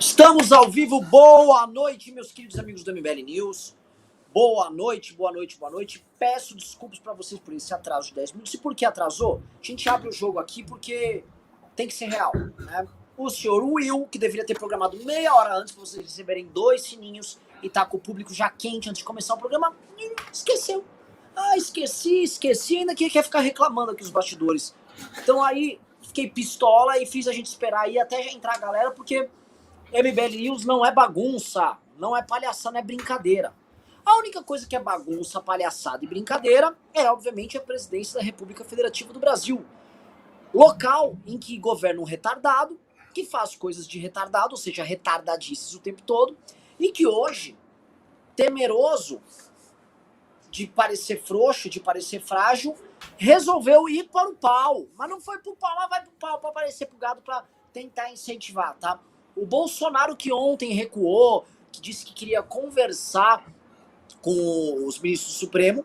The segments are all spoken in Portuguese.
Estamos ao vivo, boa noite, meus queridos amigos do MBL News. Boa noite, boa noite, boa noite. Peço desculpas para vocês por esse atraso de 10 minutos. E por que atrasou? A gente abre o jogo aqui porque tem que ser real, né? O senhor Will, que deveria ter programado meia hora antes para vocês receberem 2 sininhos e tá com o público já quente antes de começar o programa, esqueceu. Esqueci, ainda que quer ficar reclamando aqui os bastidores. Então aí, fiquei pistola e fiz a gente esperar aí até já entrar a galera, porque MBL News não é bagunça, não é palhaçada, não é brincadeira. A única coisa que é bagunça, palhaçada e brincadeira é, obviamente, a presidência da República Federativa do Brasil. Local em que governa um retardado, que faz coisas de retardado, ou seja, retardadices o tempo todo, e que hoje, temeroso de parecer frouxo, de parecer frágil, resolveu ir para o pau. Mas não foi pro pau, mas vai pro pau para aparecer pro gado para tentar incentivar, tá? O Bolsonaro que ontem recuou, que disse que queria conversar com os ministros do Supremo,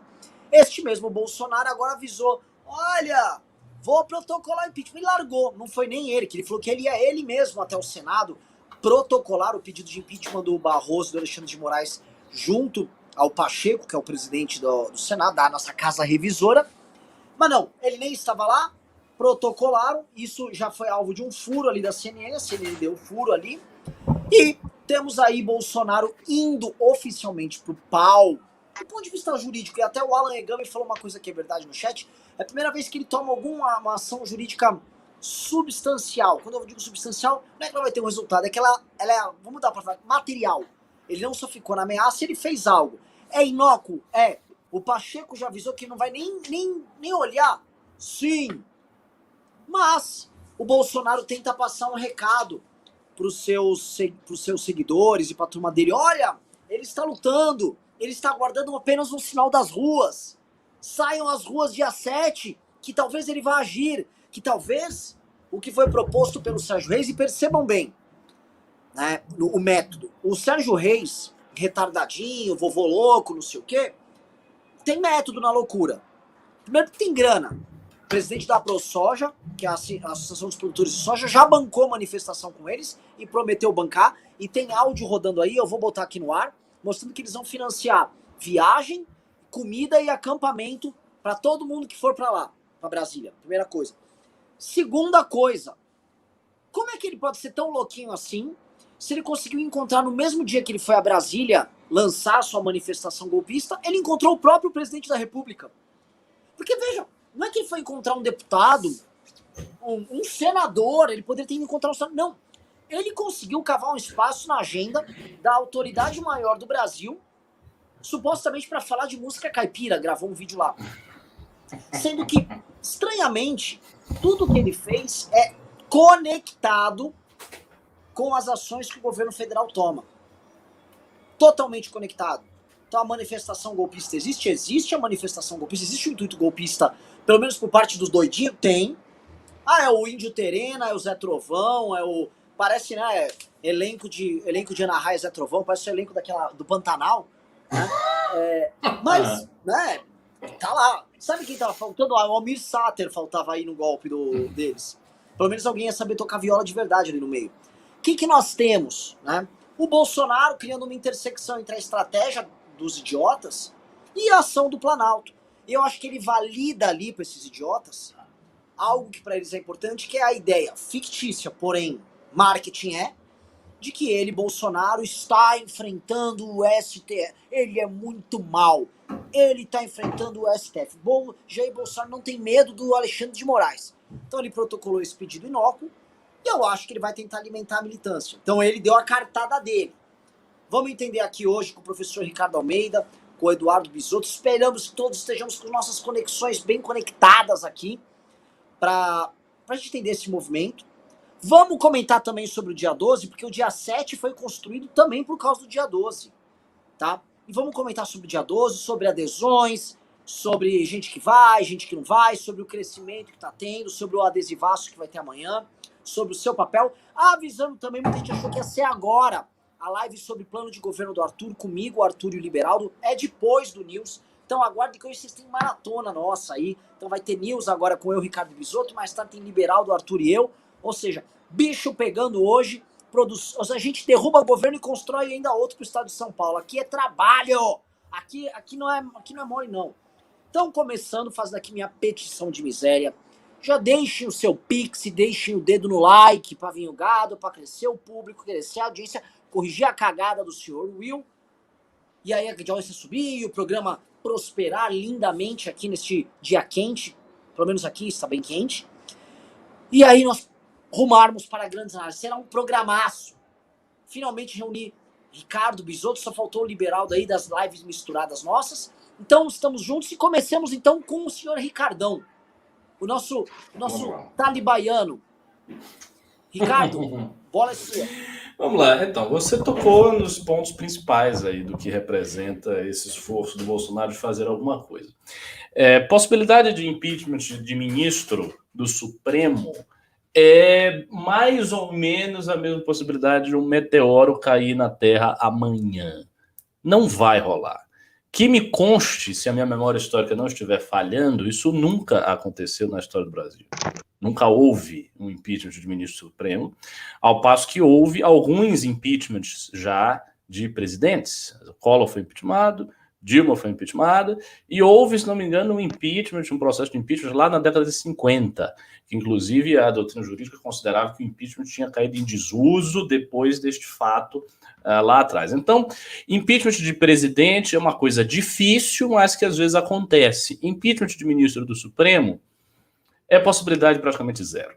este mesmo Bolsonaro agora avisou, olha, vou protocolar o impeachment. E largou, não foi nem ele, que ele falou que ele ia ele mesmo até o Senado protocolar o pedido de impeachment do Barroso, do Alexandre de Moraes, junto ao Pacheco, que é o presidente do Senado, da nossa casa revisora. Mas não, ele nem estava lá, protocolaram, isso já foi alvo de um furo ali da CNN, a CNN deu furo ali, e temos aí Bolsonaro indo oficialmente pro pau. Do ponto de vista jurídico, e até o Alan Egami falou uma coisa que é verdade no chat, é a primeira vez que ele toma uma ação jurídica substancial. Quando eu digo substancial, não é que ela vai ter um resultado, é que ela é, vamos mudar para falar, material. Ele não só ficou na ameaça, ele fez algo. É inócuo? É. O Pacheco já avisou que não vai nem olhar? Sim. Mas o Bolsonaro tenta passar um recado pros seus seguidores e pra turma dele. Olha, ele está lutando, ele está aguardando apenas um sinal das ruas. Saiam às ruas dia 7, que talvez ele vá agir, que talvez o que foi proposto pelo Sérgio Reis, e percebam bem, né, o método. O Sérgio Reis, retardadinho, vovô louco, não sei o quê, tem método na loucura. Primeiro que tem grana. O presidente da ProSoja, que é a Associação dos Produtores de Soja, já bancou manifestação com eles e prometeu bancar. E tem áudio rodando aí, eu vou botar aqui no ar, mostrando que eles vão financiar viagem, comida e acampamento para todo mundo que for para lá, para Brasília. Primeira coisa. Segunda coisa, como é que ele pode ser tão louquinho assim, se ele conseguiu encontrar no mesmo dia que ele foi a Brasília lançar sua manifestação golpista, ele encontrou o próprio presidente da República. Porque, veja, não é que ele foi encontrar um deputado, um senador, ele poderia ter ido encontrar um senador. Não. Ele conseguiu cavar um espaço na agenda da autoridade maior do Brasil, supostamente para falar de música caipira, gravou um vídeo lá. Sendo que, estranhamente, tudo que ele fez é conectado com as ações que o governo federal toma. Totalmente conectado. Então a manifestação golpista existe? Existe a manifestação golpista, existe o intuito golpista, pelo menos por parte dos doidinhos? Tem. Ah, é o Índio Terena, é o Zé Trovão, é o... Parece, né, elenco de Ana Raia, Zé Trovão, parece o elenco do Pantanal, né? Mas, né, tá lá. Sabe quem tava faltando? O Almir Sater faltava aí no golpe deles. Pelo menos alguém ia saber tocar viola de verdade ali no meio. O que nós temos, né? O Bolsonaro criando uma intersecção entre a estratégia dos idiotas e a ação do Planalto. E eu acho que ele valida ali para esses idiotas algo que para eles é importante, que é a ideia fictícia, porém marketing de que ele, Bolsonaro, está enfrentando o STF. Ele é muito mal. Ele está enfrentando o STF. Jair Bolsonaro não tem medo do Alexandre de Moraes. Então ele protocolou esse pedido inócuo e eu acho que ele vai tentar alimentar a militância. Então ele deu a cartada dele. Vamos entender aqui hoje com o professor Ricardo Almeida, com o Eduardo Bisotto. Esperamos que todos estejamos com nossas conexões bem conectadas aqui para a gente entender esse movimento. Vamos comentar também sobre o dia 12, porque o dia 7 foi construído também por causa do dia 12, tá? E vamos comentar sobre o dia 12, sobre adesões, sobre gente que vai, gente que não vai, sobre o crescimento que tá tendo, sobre o adesivaço que vai ter amanhã, sobre o seu papel. Avisando também, muita gente achou que ia ser agora a live sobre plano de governo do Arthur, comigo, o Arthur e o Liberaldo, é depois do News. Então aguardem que hoje vocês têm maratona nossa aí. Então vai ter News agora com eu, Ricardo Bisotto, mais tarde tem Liberaldo, Arthur e eu. Ou seja, bicho pegando hoje, a gente derruba o governo e constrói ainda outro para o estado de São Paulo. Aqui é trabalho. Aqui não é mole, não. Então, começando, fazendo aqui minha petição de miséria. Já deixem o seu pix, deixem o dedo no like para vir o gado, para crescer o público, crescer a audiência, corrigir a cagada do senhor Will. E aí a audiência subir e o programa prosperar lindamente aqui neste dia quente. Pelo menos aqui está bem quente. E aí nós rumarmos para grandes análises. Será um programaço. Finalmente reunir Ricardo Bisotto, só faltou o liberal daí das lives misturadas nossas. Então estamos juntos e comecemos então com o senhor Ricardão. O nosso talibaiano. Ricardo, bola é sua. Vamos lá, então, você tocou nos pontos principais aí do que representa esse esforço do Bolsonaro de fazer alguma coisa. Possibilidade de impeachment de ministro do Supremo é mais ou menos a mesma possibilidade de um meteoro cair na Terra amanhã. Não vai rolar. Que me conste, se a minha memória histórica não estiver falhando, isso nunca aconteceu na história do Brasil. Nunca houve um impeachment de ministro supremo, ao passo que houve alguns impeachments já de presidentes. Collor foi impeachmentado, Dilma foi impeachmentada, e houve, se não me engano, um processo de impeachment lá na década de 50, que inclusive a doutrina jurídica considerava que o impeachment tinha caído em desuso depois deste fato lá atrás. Então, impeachment de presidente é uma coisa difícil, mas que às vezes acontece. Impeachment de ministro do Supremo é possibilidade praticamente zero.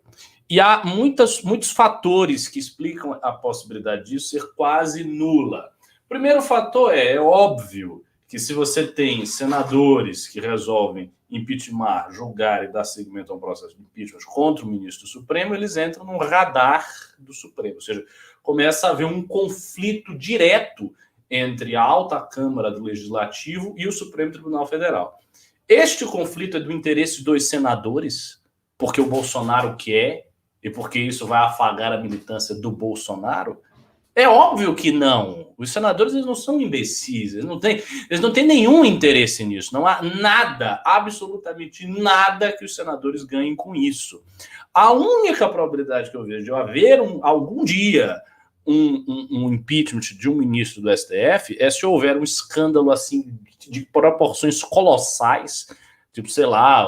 E há muitos fatores que explicam a possibilidade disso ser quase nula. O primeiro fator é óbvio que se você tem senadores que resolvem impeachment, julgar e dar seguimento a um processo de impeachment contra o ministro do Supremo, eles entram no radar do Supremo. Ou seja, começa a haver um conflito direto entre a alta Câmara do Legislativo e o Supremo Tribunal Federal. Este conflito é do interesse dos senadores, porque o Bolsonaro quer e porque isso vai afagar a militância do Bolsonaro? É óbvio que não. Os senadores eles não são imbecis, eles não têm nenhum interesse nisso. Não há nada, absolutamente nada que os senadores ganhem com isso. A única probabilidade que eu vejo de haver algum dia um impeachment de um ministro do STF é se houver um escândalo assim de proporções colossais, tipo, sei lá,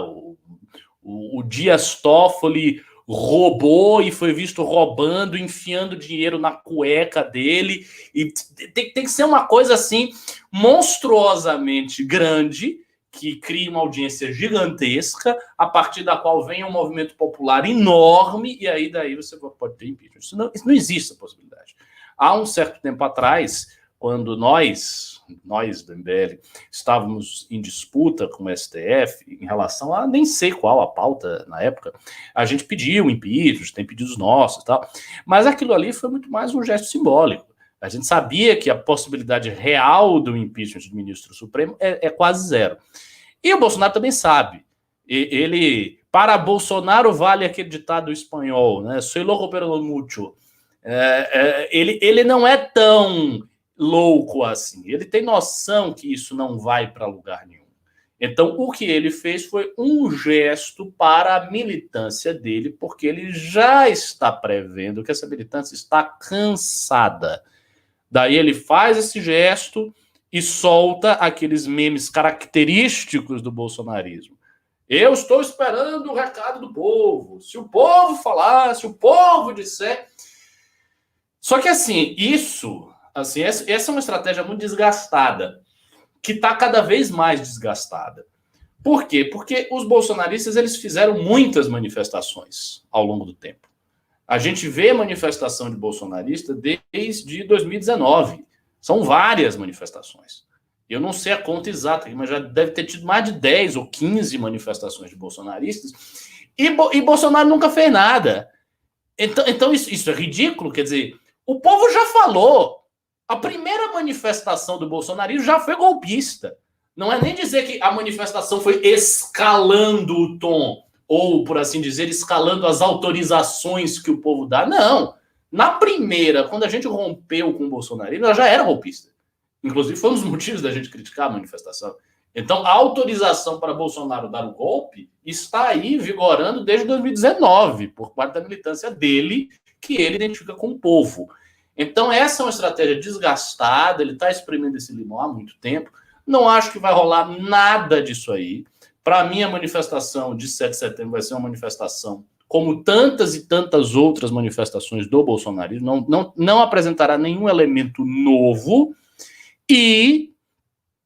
o Dias Toffoli roubou e foi visto roubando, enfiando dinheiro na cueca dele, e tem que ser uma coisa assim monstruosamente grande, que cria uma audiência gigantesca, a partir da qual vem um movimento popular enorme, e aí daí você pode ter impeachment. Isso não existe essa possibilidade. Há um certo tempo atrás, quando nós do MBL, estávamos em disputa com o STF em relação a nem sei qual a pauta na época, a gente pediu impeachment, tem pedidos nossos e tal, mas aquilo ali foi muito mais um gesto simbólico. A gente sabia que a possibilidade real do impeachment do ministro Supremo é quase zero. E o Bolsonaro também sabe. Para Bolsonaro vale aquele ditado espanhol, né? Soy loco pero no mucho. Ele não é tão louco assim. Ele tem noção que isso não vai para lugar nenhum. Então, o que ele fez foi um gesto para a militância dele, porque ele já está prevendo que essa militância está cansada. Daí ele faz esse gesto e solta aqueles memes característicos do bolsonarismo. Eu estou esperando o recado do povo. Se o povo falar, se o povo disser... Só que assim, essa é uma estratégia muito desgastada, que está cada vez mais desgastada. Por quê? Porque os bolsonaristas eles fizeram muitas manifestações ao longo do tempo. A gente vê manifestação de bolsonarista desde 2019. São várias manifestações. Eu não sei a conta exata, mas já deve ter tido mais de 10 ou 15 manifestações de bolsonaristas. E Bolsonaro nunca fez nada. Então isso é ridículo. Quer dizer, o povo já falou. A primeira manifestação do bolsonarismo já foi golpista. Não é nem dizer que a manifestação foi escalando o tom, ou, por assim dizer, escalando as autorizações que o povo dá. Não. Na primeira, quando a gente rompeu com o bolsonarismo, ela já era golpista. Inclusive, foi um dos motivos da gente criticar a manifestação. Então, a autorização para Bolsonaro dar o golpe está aí vigorando desde 2019, por parte da militância dele, que ele identifica com o povo. Então, essa é uma estratégia desgastada, ele está exprimindo esse limão há muito tempo. Não acho que vai rolar nada disso aí. Para mim, a manifestação de 7 de setembro vai ser uma manifestação como tantas e tantas outras manifestações do bolsonarismo, não apresentará nenhum elemento novo e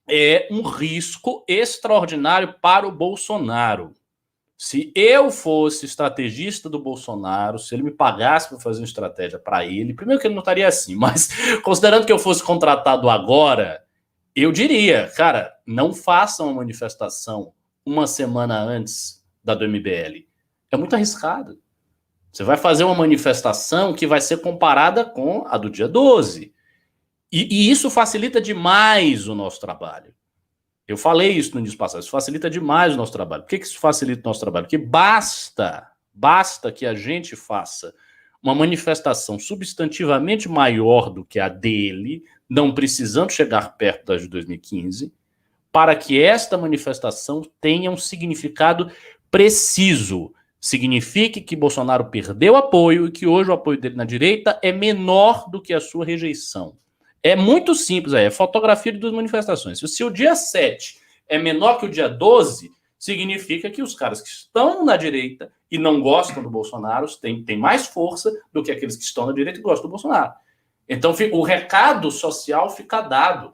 é um risco extraordinário para o Bolsonaro. Se eu fosse estrategista do Bolsonaro, se ele me pagasse para fazer uma estratégia para ele, primeiro que ele não estaria assim, mas considerando que eu fosse contratado agora, eu diria, cara, não faça uma manifestação uma semana antes da do MBL. É muito arriscado. Você vai fazer uma manifestação que vai ser comparada com a do dia 12. E isso facilita demais o nosso trabalho. Eu falei isso no início passado, isso facilita demais o nosso trabalho. Por que isso facilita o nosso trabalho? Porque basta que a gente faça uma manifestação substantivamente maior do que a dele, não precisando chegar perto da de 2015, para que esta manifestação tenha um significado preciso. Signifique que Bolsonaro perdeu apoio e que hoje o apoio dele na direita é menor do que a sua rejeição. É muito simples, é fotografia de duas manifestações. Se o dia 7 é menor que o dia 12, significa que os caras que estão na direita e não gostam do Bolsonaro têm mais força do que aqueles que estão na direita e gostam do Bolsonaro. Então o recado social fica dado.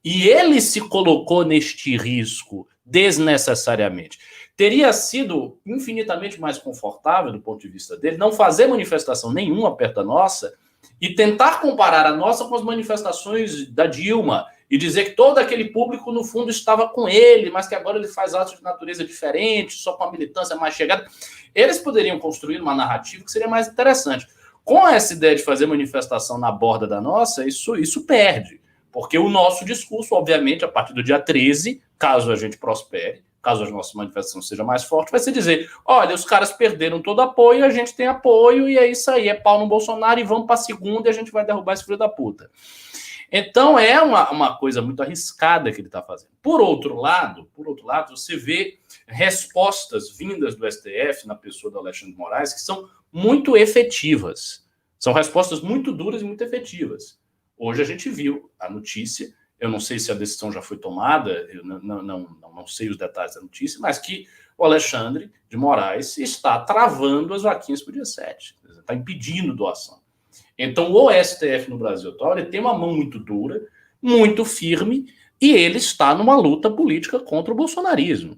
E ele se colocou neste risco desnecessariamente. Teria sido infinitamente mais confortável, do ponto de vista dele, não fazer manifestação nenhuma perto da nossa e tentar comparar a nossa com as manifestações da Dilma e dizer que todo aquele público, no fundo, estava com ele, mas que agora ele faz atos de natureza diferente, só com a militância mais chegada. Eles poderiam construir uma narrativa que seria mais interessante. Com essa ideia de fazer manifestação na borda da nossa, isso perde. Porque o nosso discurso, obviamente, a partir do dia 13, caso a gente prospere, caso a nossa manifestação seja mais forte, vai ser dizer, olha, os caras perderam todo apoio, a gente tem apoio, e é isso aí, é pau no Bolsonaro, e vamos para a segunda, e a gente vai derrubar esse filho da puta. Então, é uma coisa muito arriscada que ele está fazendo. Por outro lado, você vê respostas vindas do STF, na pessoa do Alexandre de Moraes, que são muito efetivas. São respostas muito duras e muito efetivas. Hoje a gente viu a notícia, eu não sei se a decisão já foi tomada, eu não sei os detalhes da notícia, mas que o Alexandre de Moraes está travando as vaquinhas para o dia 7, está impedindo doação. Então o STF no Brasil atual ele tem uma mão muito dura, muito firme, e ele está numa luta política contra o bolsonarismo.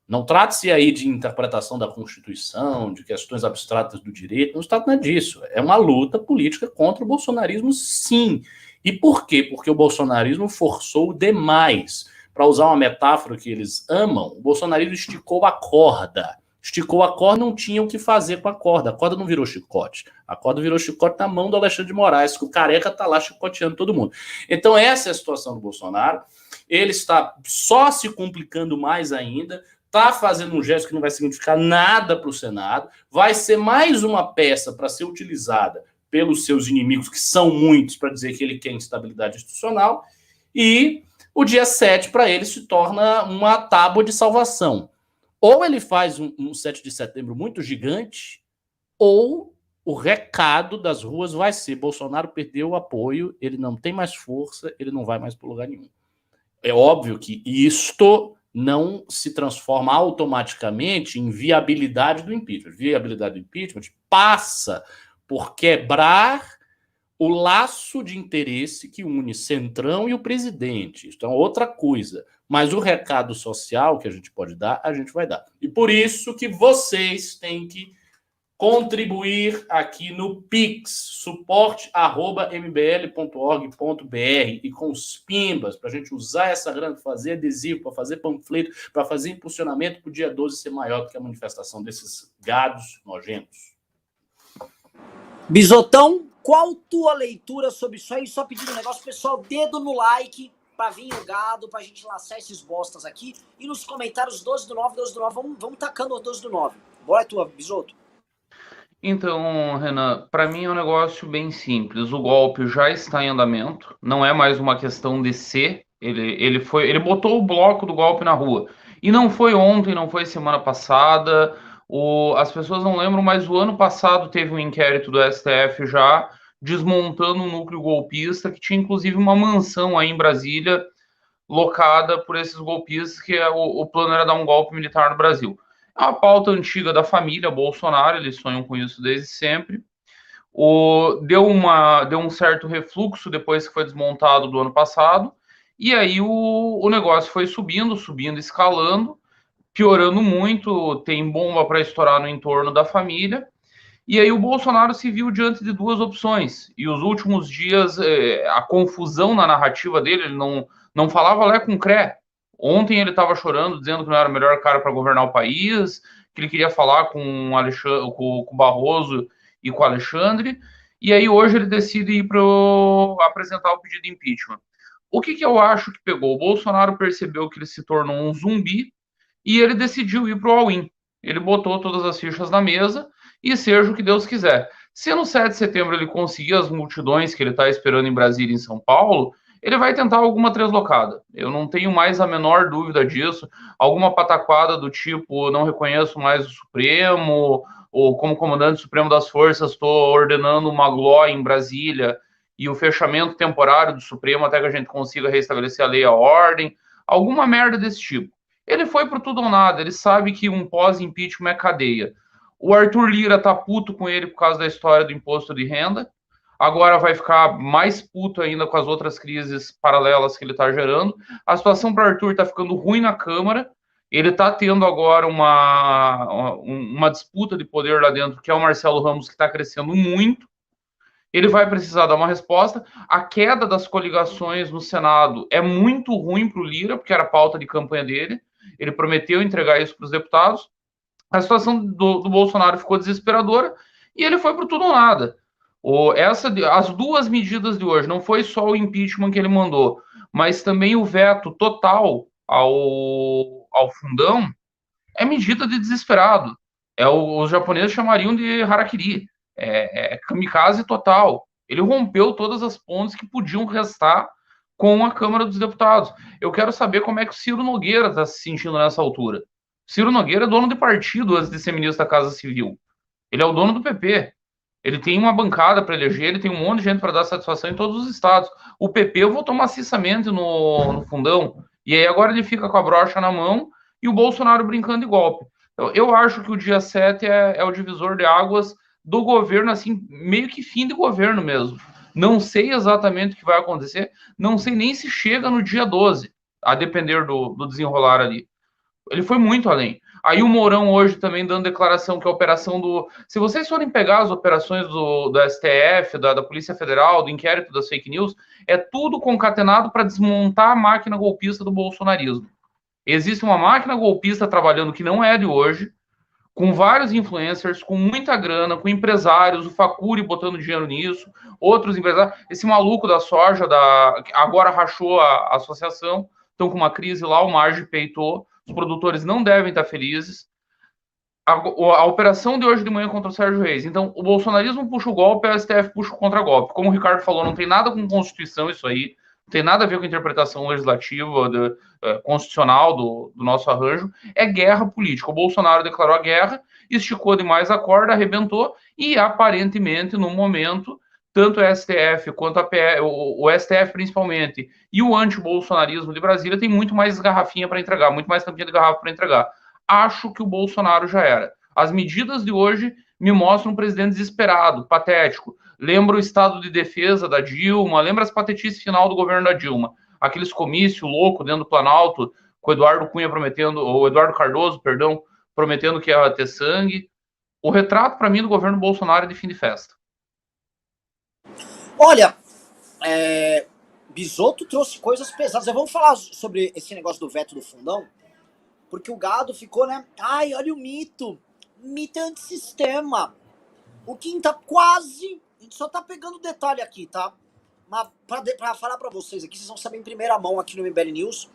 Não trata-se aí de interpretação da Constituição, de questões abstratas do direito, não se trata nada disso. É uma luta política contra o bolsonarismo, sim. E por quê? Porque o bolsonarismo forçou demais. Para usar uma metáfora que eles amam, o bolsonarismo esticou a corda. Esticou a corda, não tinha o que fazer com a corda. A corda não virou chicote. A corda virou chicote na mão do Alexandre de Moraes, que o careca está lá chicoteando todo mundo. Então essa é a situação do Bolsonaro. Ele está só se complicando mais ainda, está fazendo um gesto que não vai significar nada para o Senado, vai ser mais uma peça para ser utilizada pelos seus inimigos, que são muitos, para dizer que ele quer instabilidade institucional, e o dia 7 para ele se torna uma tábua de salvação. Ou ele faz um 7 de setembro muito gigante, ou o recado das ruas vai ser: Bolsonaro perdeu o apoio, ele não tem mais força, ele não vai mais para lugar nenhum. É óbvio que isto não se transforma automaticamente em viabilidade do impeachment. Viabilidade do impeachment passa por quebrar o laço de interesse que une Centrão e o presidente. Isso é outra coisa. Mas o recado social que a gente pode dar, a gente vai dar. E por isso que vocês têm que contribuir aqui no Pix, suporte@mbl.org.br, e com os pimbas, para a gente usar essa grana para fazer adesivo, para fazer panfleto, para fazer impulsionamento para o dia 12 ser maior do que a manifestação desses gados nojentos. Bisotão, qual tua leitura sobre isso aí? Só pedindo um negócio, pessoal, dedo no like pra vir o gado, pra gente laçar esses bostas aqui. E nos comentários 12/9, 12/9, vamos tacando o 12/9. Bora tua, Bisoto. Então, Renan, para mim é um negócio bem simples. O golpe já está em andamento, não é mais uma questão de ser. Ele botou o bloco do golpe na rua. E não foi ontem, não foi semana passada. As pessoas não lembram, mas o ano passado teve um inquérito do STF já desmontando um núcleo golpista que tinha inclusive uma mansão aí em Brasília locada por esses golpistas, que o plano era dar um golpe militar no Brasil. É uma pauta antiga da família Bolsonaro, eles sonham com isso desde sempre. Deu um certo refluxo depois que foi desmontado do ano passado, e aí o negócio foi subindo, escalando, piorando muito, tem bomba para estourar no entorno da família, e aí o Bolsonaro se viu diante de duas opções, e os últimos dias, a confusão na narrativa dele, ele não falava Lé com Cré. Ontem ele estava chorando, dizendo que não era o melhor cara para governar o país, que ele queria falar com o Barroso e com o Alexandre, e aí hoje ele decide ir para apresentar o pedido de impeachment. O que eu acho que pegou? O Bolsonaro percebeu que ele se tornou um zumbi e ele decidiu ir para o all-in. Ele botou todas as fichas na mesa e seja o que Deus quiser. Se no 7 de setembro ele conseguir as multidões que ele está esperando em Brasília e em São Paulo, ele vai tentar alguma translocada. Eu não tenho mais a menor dúvida disso. Alguma pataquada do tipo, não reconheço mais o Supremo, ou como comandante supremo das forças estou ordenando uma glória em Brasília e o fechamento temporário do Supremo até que a gente consiga restabelecer a lei e a ordem. Alguma merda desse tipo. Ele foi pro tudo ou nada, ele sabe que um pós-impeachment é cadeia. O Arthur Lira tá puto com ele por causa da história do imposto de renda. Agora vai ficar mais puto ainda com as outras crises paralelas que ele tá gerando. A situação para Arthur tá ficando ruim na Câmara. Ele tá tendo agora uma disputa de poder lá dentro, que é o Marcelo Ramos, que está crescendo muito. Ele vai precisar dar uma resposta. A queda das coligações no Senado é muito ruim para o Lira, porque era a pauta de campanha dele. Ele prometeu entregar isso para os deputados. A situação do Bolsonaro ficou desesperadora e ele foi para tudo ou nada. As duas medidas de hoje, não foi só o impeachment que ele mandou, mas também o veto total ao fundão, é medida de desesperado. Os japoneses chamariam de harakiri. É kamikaze total. Ele rompeu todas as pontes que podiam restar com a Câmara dos Deputados. Eu quero saber como é que o Ciro Nogueira está se sentindo nessa altura. Ciro Nogueira é dono de partido antes de ser ministro da Casa Civil. Ele é o dono do PP. Ele tem uma bancada para eleger, ele tem um monte de gente para dar satisfação em todos os estados. O PP votou maciçamente no fundão. E aí agora ele fica com a brocha na mão e o Bolsonaro brincando de golpe. Então, eu acho que o dia 7 é o divisor de águas do governo, assim, meio que fim de governo mesmo. Não sei exatamente o que vai acontecer, não sei nem se chega no dia 12, a depender do desenrolar ali. Ele foi muito além. Aí o Mourão hoje também dando declaração que a operação do... Se vocês forem pegar as operações do STF, da Polícia Federal, do inquérito das fake news, é tudo concatenado para desmontar a máquina golpista do bolsonarismo. Existe uma máquina golpista trabalhando que não é de hoje, com vários influencers, com muita grana, com empresários, o Facuri botando dinheiro nisso, outros empresários. Esse maluco da soja, agora rachou a associação, estão com uma crise lá, o Marge peitou, os produtores não devem estar felizes. A operação de hoje de manhã contra o Sérgio Reis. Então, o bolsonarismo puxa o golpe, a STF puxa o contra-golpe. Como o Ricardo falou, não tem nada com Constituição isso aí, não tem nada a ver com a interpretação legislativa, constitucional do nosso arranjo. É guerra política. O Bolsonaro declarou a guerra, esticou demais a corda, arrebentou, e aparentemente, no momento, tanto o STF quanto o STF principalmente, e o anti-bolsonarismo de Brasília tem muito mais garrafinha para entregar, muito mais tampinha de garrafa para entregar. Acho que o Bolsonaro já era. As medidas de hoje me mostram um presidente desesperado, patético. Lembra o estado de defesa da Dilma, lembra as patetices final do governo da Dilma. Aqueles comícios loucos dentro do Planalto, com o Eduardo Cunha prometendo, ou Eduardo Cardoso, perdão, prometendo que ia ter sangue. O retrato, para mim, do governo Bolsonaro é de fim de festa. Olha, Bisotto trouxe coisas pesadas. Vamos falar sobre esse negócio do veto do fundão, porque o gado ficou, né? Ai, olha o mito. Mito é antissistema. O Kim tá quase... A gente só tá pegando detalhe aqui, tá? Mas pra falar pra vocês aqui, vocês vão saber em primeira mão aqui no MBL News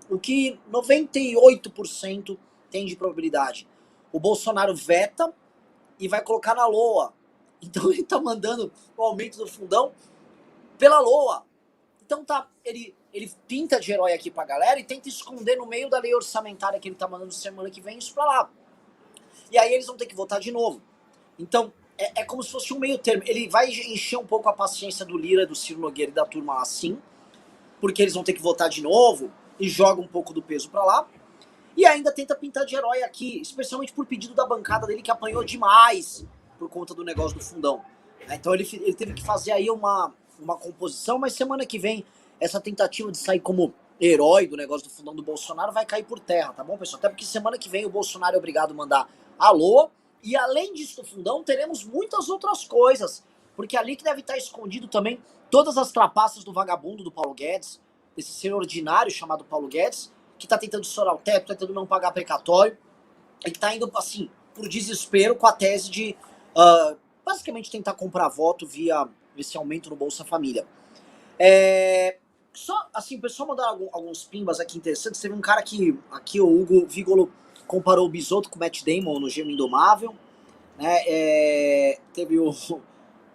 o que 98% tem de probabilidade. O Bolsonaro veta e vai colocar na LOA. Então ele tá mandando o aumento do fundão pela LOA. Então tá, ele pinta de herói aqui pra galera e tenta esconder no meio da lei orçamentária que ele tá mandando semana que vem isso pra lá. E aí eles vão ter que votar de novo. Então, é como se fosse um meio termo. Ele vai encher um pouco a paciência do Lira, do Ciro Nogueira e da turma assim, porque eles vão ter que votar de novo e joga um pouco do peso pra lá. E ainda tenta pintar de herói aqui, especialmente por pedido da bancada dele, que apanhou demais por conta do negócio do fundão. Então ele teve que fazer aí uma composição, mas semana que vem essa tentativa de sair como herói do negócio do fundão do Bolsonaro vai cair por terra, tá bom, pessoal? Até porque semana que vem o Bolsonaro é obrigado a mandar alô, e além disso do fundão, teremos muitas outras coisas, porque ali que deve estar escondido também todas as trapaças do vagabundo do Paulo Guedes, desse ser ordinário chamado Paulo Guedes, que tá tentando estourar o teto, tá tentando não pagar precatório, e que tá indo, assim, por desespero com a tese de, basicamente, tentar comprar voto via esse aumento no Bolsa Família. Só, assim, o pessoal mandaram alguns pimbas aqui interessantes. Teve um cara que, aqui o Hugo Vigolo comparou o Bisotto com o Matt Damon no Gêmeo Indomável, né? Teve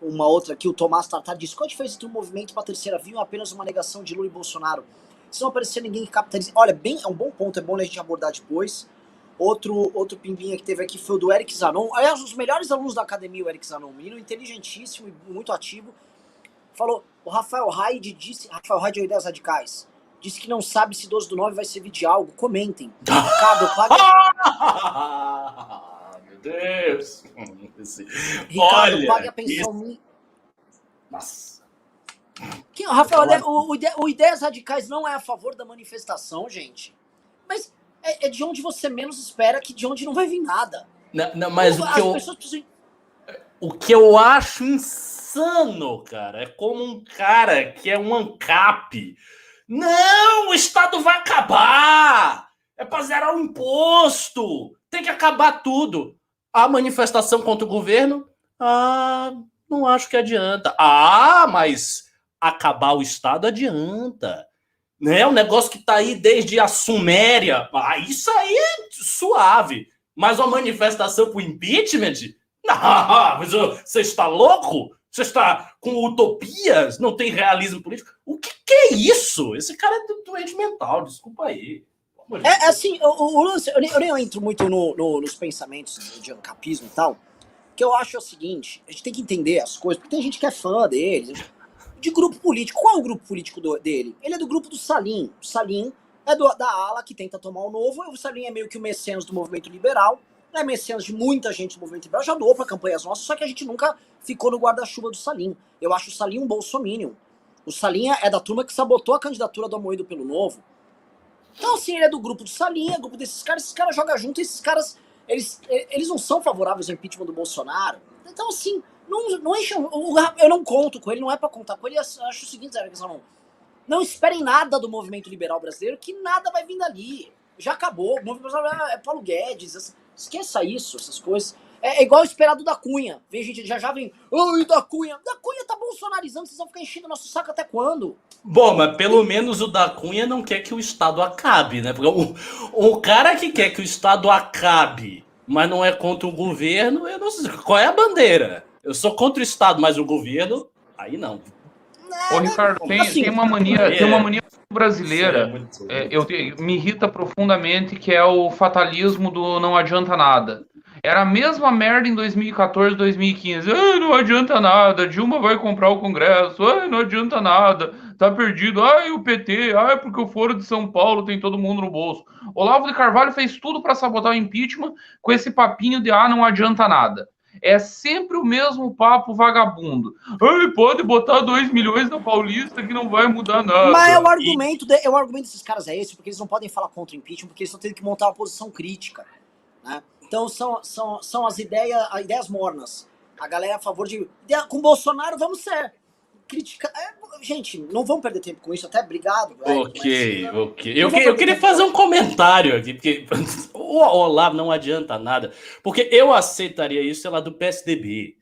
uma outra aqui, o Tomás Tartar disse: qual a diferença entre um movimento para a terceira via ou apenas uma negação de Lula e Bolsonaro? Se não aparecer ninguém que capitalize... Olha, é um bom ponto, é bom a gente abordar depois. Outro pimbinha que teve aqui foi o do Eric Zanon. Aliás, os melhores alunos da academia, o Eric Zanon, menino inteligentíssimo e muito ativo. Falou, o Rafael Haid é Ideias Radicais, disse que não sabe se 12/9 vai servir de algo. Comentem. Ricardo, pague... Meu Deus! Ricardo, olha, pague a pensão... Nossa. Rafael, o Ideias Radicais não é a favor da manifestação, gente. Mas é de onde você menos espera, que de onde não vai vir nada. Não, mas pessoas precisam... o que eu acho insano, cara, é como um cara que é um ANCAP. Não, o Estado vai acabar! É para zerar o imposto! Tem que acabar tudo. A manifestação contra o governo? Não acho que adianta. Mas acabar o Estado adianta. Né? Um negócio que tá aí desde a Suméria. Isso aí é suave. Mas uma manifestação por impeachment? Não, mas você está louco? Você está com utopias? Não tem realismo político? O que é isso? Esse cara é doente mental, desculpa aí. Assim, o lance, eu nem entro muito nos pensamentos de ancapismo e tal, que eu acho o seguinte, a gente tem que entender as coisas, porque tem gente que é fã dele, de grupo político. Qual é o grupo político dele? Ele é do grupo do Salim. O Salim é da ala que tenta tomar o novo, e o Salim é meio que o mecenas do movimento liberal, é mecenas de muita gente do movimento liberal, já doou pra campanhas nossas, só que a gente nunca ficou no guarda-chuva do Salim. Eu acho o Salim um bolsominion. O Salim é da turma que sabotou a candidatura do Amoedo pelo Novo. Então, assim, ele é do grupo do Salim, é do grupo desses caras, esses caras jogam junto, esses caras, eles não são favoráveis ao impeachment do Bolsonaro. Então, assim, não enchem, eu não conto com ele, não é pra contar com ele, eu acho o seguinte, Zé, não esperem nada do movimento liberal brasileiro, que nada vai vir dali. Já acabou, o movimento brasileiro é Paulo Guedes, esqueça isso, essas coisas. É igual esperado da Cunha. Vem gente, já vem, ai, da Cunha tá bolsonarizando, vocês vão ficar enchendo nosso saco até quando? Bom, mas pelo menos o da Cunha não quer que o Estado acabe, né? Porque o cara que quer que o Estado acabe, mas não é contra o governo, eu não sei qual é a bandeira. Eu sou contra o Estado, mas o governo, aí não. Ô, Ricardo, tem uma mania brasileira, me irrita profundamente, que é o fatalismo do não adianta nada. Era a mesma merda em 2014, 2015. Não adianta nada, Dilma vai comprar o Congresso, não adianta nada, tá perdido, o PT, porque o Foro de São Paulo tem todo mundo no bolso. Olavo de Carvalho fez tudo para sabotar o impeachment com esse papinho de não adianta nada. É sempre o mesmo papo vagabundo. Pode botar 2 milhões na Paulista que não vai mudar nada. Mas o argumento desses caras é esse, porque eles não podem falar contra o impeachment, porque eles estão tendo que montar uma posição crítica, né? Então são as ideias mornas. A galera é a favor de... Com Bolsonaro vamos ser... Criticar... gente, não vamos perder tempo com isso, até obrigado. Ok. Eu queria fazer um comentário aqui, porque o Olavo não adianta nada, porque eu aceitaria isso, sei lá, do PSDB,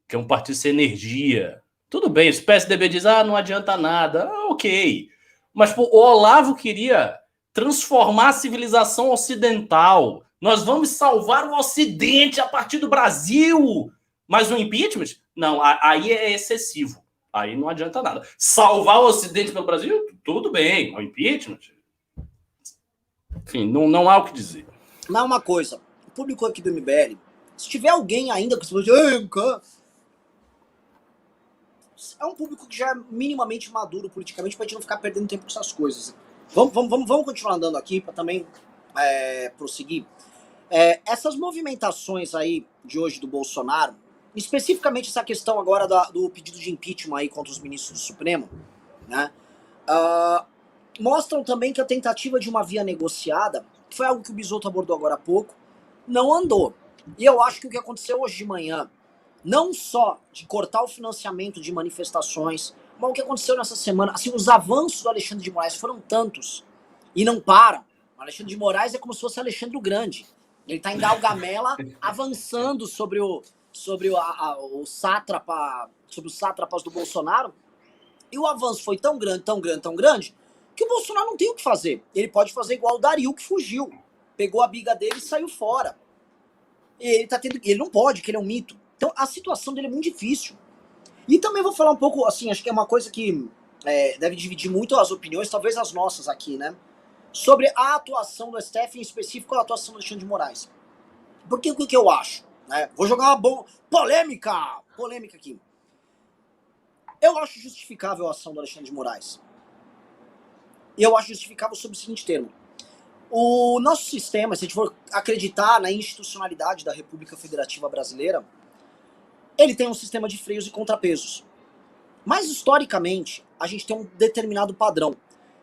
que é um partido sem energia. Tudo bem, se o PSDB diz, não adianta nada, ok. Mas pô, o Olavo queria transformar a civilização ocidental. Nós vamos salvar o Ocidente a partir do Brasil. Mas o impeachment? Não, aí é excessivo. Aí não adianta nada. Salvar o Ocidente pelo Brasil? Tudo bem. O impeachment? Enfim, não há o que dizer. Mas uma coisa, o público aqui do MBL Se tiver alguém ainda que você fala, é um público que já é minimamente maduro politicamente pra gente não ficar perdendo tempo com essas coisas. Vamos continuar andando aqui pra também prosseguir. Essas movimentações aí de hoje do Bolsonaro, especificamente essa questão agora do pedido de impeachment aí contra os ministros do Supremo, né? Mostram também que a tentativa de uma via negociada, que foi algo que o Bisotto abordou agora há pouco, não andou. E eu acho que o que aconteceu hoje de manhã, não só de cortar o financiamento de manifestações, mas o que aconteceu nessa semana, assim, os avanços do Alexandre de Moraes foram tantos e não param. O Alexandre de Moraes é como se fosse Alexandre o Grande. Ele tá em Galgamela avançando sobre os sátrapas do Bolsonaro. E o avanço foi tão grande, tão grande, tão grande, que o Bolsonaro não tem o que fazer. Ele pode fazer igual o Dario, que fugiu. Pegou a biga dele e saiu fora. E ele não pode, porque ele é um mito. Então a situação dele é muito difícil. E também vou falar um pouco, assim, acho que é uma coisa que deve dividir muito as opiniões, talvez as nossas aqui, né? Sobre a atuação do STF, em específico a atuação do Alexandre de Moraes. Porque o que eu acho? Né? Vou jogar uma polêmica aqui. Eu acho justificável a ação do Alexandre de Moraes. E eu acho justificável sob o seguinte termo. O nosso sistema, se a gente for acreditar na institucionalidade da República Federativa Brasileira, ele tem um sistema de freios e contrapesos. Mas, historicamente, a gente tem um determinado padrão.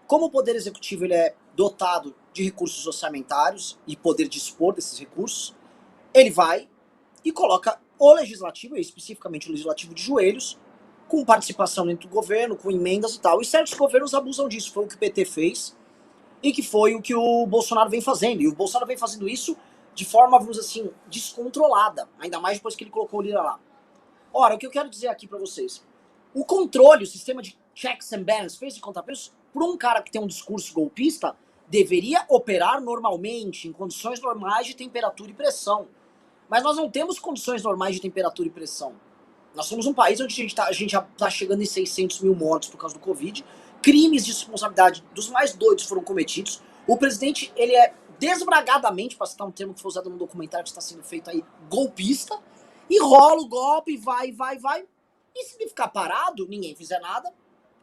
Como o Poder Executivo ele é dotado de recursos orçamentários e poder dispor desses recursos, ele vai e coloca o Legislativo, e especificamente o Legislativo de joelhos, com participação dentro do governo, com emendas e tal. E certos governos abusam disso. Foi o que o PT fez e que foi o que o Bolsonaro vem fazendo. E o Bolsonaro vem fazendo isso de forma, vamos dizer assim, descontrolada. Ainda mais depois que ele colocou o Lira lá. Ora, o que eu quero dizer aqui pra vocês. O controle, o sistema de checks and balances, fez de contrapesos, por um cara que tem um discurso golpista, deveria operar normalmente, em condições normais de temperatura e pressão. Mas nós não temos condições normais de temperatura e pressão. Nós somos um país onde a gente já está chegando em 600 mil mortos por causa do Covid. Crimes de responsabilidade dos mais doidos foram cometidos. O presidente, ele é desbragadamente, para citar um termo que foi usado no documentário que está sendo feito aí, golpista. E rola o golpe, vai. E se ele ficar parado, ninguém fizer nada,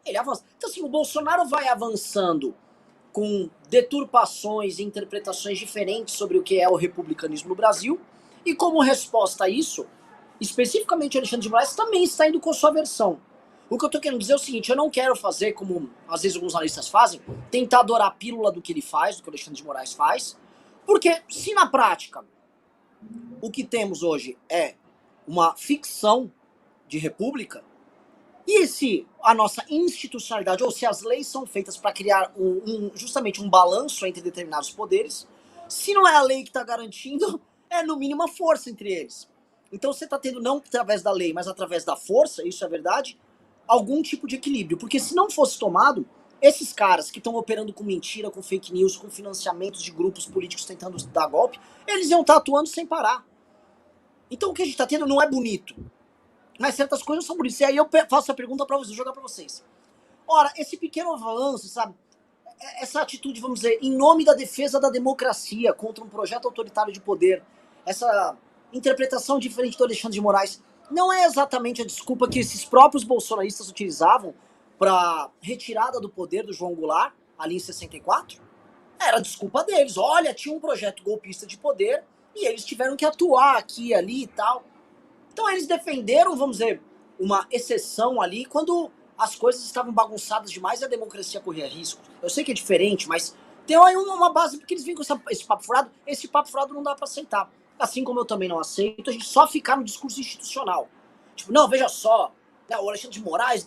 ele avança. Então assim, o Bolsonaro vai avançando com deturpações e interpretações diferentes sobre o que é o republicanismo no Brasil. E como resposta a isso, especificamente o Alexandre de Moraes também está indo com sua versão. O que eu tô querendo dizer é o seguinte, eu não quero fazer, como às vezes alguns analistas fazem, tentar adorar a pílula do que ele faz, do que o Alexandre de Moraes faz, porque se na prática o que temos hoje é uma ficção de república, e se a nossa institucionalidade, ou se as leis são feitas para criar justamente um balanço entre determinados poderes, se não é a lei que está garantindo, é no mínimo a força entre eles. Então você está tendo, não através da lei, mas através da força, isso é verdade, algum tipo de equilíbrio. Porque se não fosse tomado, esses caras que estão operando com mentira, com fake news, com financiamentos de grupos políticos tentando dar golpe, eles iam estar atuando sem parar. Então o que a gente está tendo não é bonito. Mas certas coisas são bonitas. E aí eu faço a pergunta para vocês, jogar para vocês. Ora, esse pequeno avanço, sabe? Essa atitude, vamos dizer, em nome da defesa da democracia contra um projeto autoritário de poder, essa interpretação diferente do Alexandre de Moraes, não é exatamente a desculpa que esses próprios bolsonaristas utilizavam para retirada do poder do João Goulart, ali em 64? Era a desculpa deles. Olha, tinha um projeto golpista de poder e eles tiveram que atuar aqui, ali e tal. Então eles defenderam, vamos dizer, uma exceção ali quando as coisas estavam bagunçadas demais e a democracia corria risco. Eu sei que é diferente, mas tem aí uma base, porque eles vêm com esse papo furado. Esse papo furado não dá para aceitar. Assim como eu também não aceito a gente só ficar no discurso institucional. Tipo, não, veja só, né, o Alexandre de Moraes,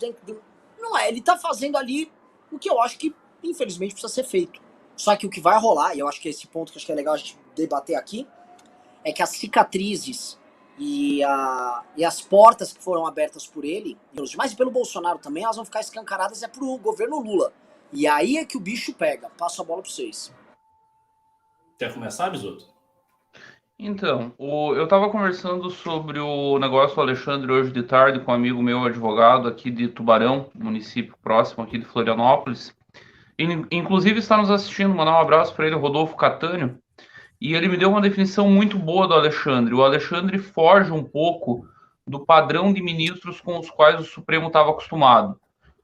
não é, ele tá fazendo ali o que eu acho que, infelizmente, precisa ser feito. Só que o que vai rolar, e eu acho que é esse ponto que acho que é legal a gente debater aqui, é que as cicatrizes e as portas que foram abertas por ele, pelos demais e pelo Bolsonaro também, elas vão ficar escancaradas pro governo Lula. E aí é que o bicho pega. Passo a bola pra vocês. Quer começar, Bisotto? Então, eu estava conversando sobre o negócio do Alexandre hoje de tarde com um amigo meu, advogado aqui de Tubarão, município próximo aqui de Florianópolis. Inclusive está nos assistindo, mandar um abraço para ele, Rodolfo Catânio. E ele me deu uma definição muito boa do Alexandre. O Alexandre foge um pouco do padrão de ministros com os quais o Supremo estava acostumado.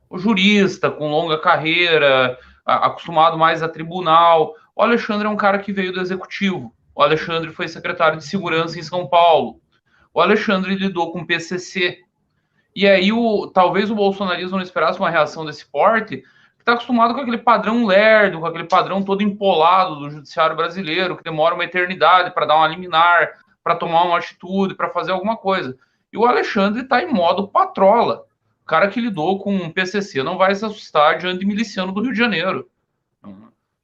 O jurista, com longa carreira, acostumado mais a tribunal. O Alexandre é um cara que veio do executivo. O Alexandre foi secretário de segurança em São Paulo. O Alexandre lidou com o PCC. E aí, talvez o bolsonarismo não esperasse uma reação desse porte, que está acostumado com aquele padrão lerdo, com aquele padrão todo empolado do judiciário brasileiro, que demora uma eternidade para dar uma liminar, para tomar uma atitude, para fazer alguma coisa. E o Alexandre está em modo patrola. O cara que lidou com o PCC não vai se assustar diante de miliciano do Rio de Janeiro.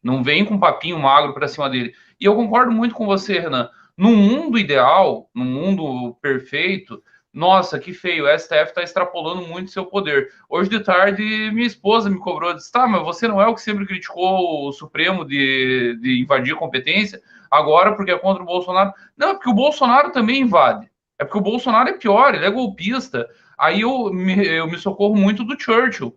Não vem com um papinho magro para cima dele. E eu concordo muito com você, Renan. No mundo ideal, no mundo perfeito, nossa, que feio, o STF está extrapolando muito seu poder. Hoje de tarde, minha esposa me cobrou, disse, tá, mas você não é o que sempre criticou o Supremo de invadir competência, agora porque é contra o Bolsonaro. Não, é porque o Bolsonaro também invade. É porque o Bolsonaro é pior, ele é golpista. Aí eu me socorro muito do Churchill.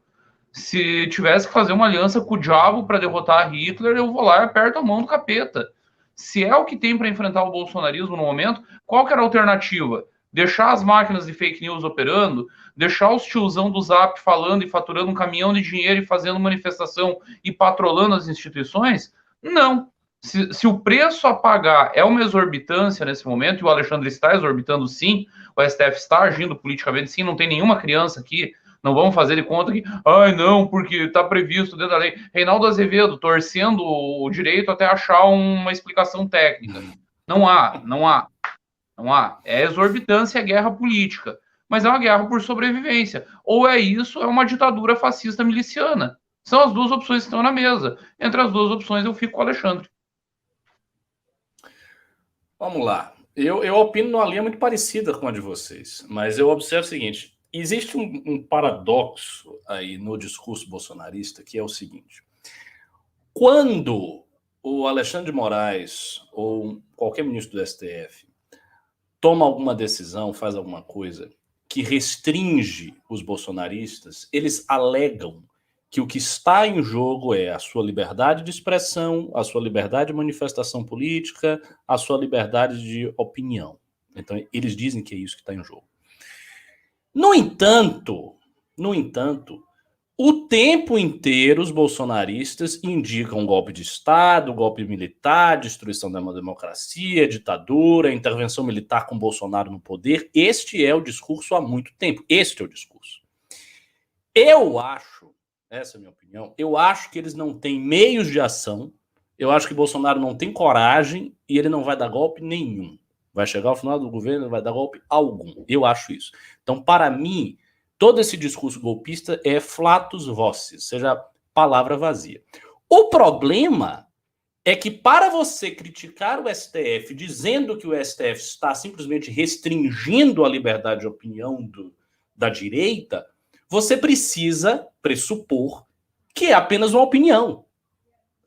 Se tivesse que fazer uma aliança com o diabo para derrotar Hitler, eu vou lá e aperto a mão do capeta. Se é o que tem para enfrentar o bolsonarismo no momento, qual que era a alternativa? Deixar as máquinas de fake news operando, deixar os tiozão do Zap falando e faturando um caminhão de dinheiro e fazendo manifestação e patrolando as instituições? Não. Se o preço a pagar é uma exorbitância nesse momento, e o Alexandre está exorbitando sim, o STF está agindo politicamente sim, não tem nenhuma criança aqui, não vamos fazer de conta que, ai não, porque está previsto dentro da lei. Reinaldo Azevedo torcendo o direito até achar uma explicação técnica. Não há. É exorbitância, é guerra política. Mas é uma guerra por sobrevivência. Ou é isso, é uma ditadura fascista miliciana. São as duas opções que estão na mesa. Entre as duas opções, eu fico com o Alexandre. Vamos lá. Eu opino numa linha muito parecida com a de vocês, mas eu observo o seguinte: existe um paradoxo aí no discurso bolsonarista, que é o seguinte: quando o Alexandre de Moraes ou qualquer ministro do STF toma alguma decisão, faz alguma coisa que restringe os bolsonaristas, eles alegam que o que está em jogo é a sua liberdade de expressão, a sua liberdade de manifestação política, a sua liberdade de opinião. Então, eles dizem que é isso que está em jogo. No entanto, o tempo inteiro os bolsonaristas indicam golpe de Estado, golpe militar, destruição da democracia, ditadura, intervenção militar com Bolsonaro no poder. Este é o discurso há muito tempo. Este é o discurso. Eu acho, essa é a minha opinião, eu acho que eles não têm meios de ação, eu acho que Bolsonaro não tem coragem e ele não vai dar golpe nenhum. Vai chegar ao final do governo, não vai dar golpe algum. Eu acho isso. Então, para mim, todo esse discurso golpista é flatus vocis, ou seja, palavra vazia. O problema é que para você criticar o STF dizendo que o STF está simplesmente restringindo a liberdade de opinião da direita, você precisa pressupor que é apenas uma opinião.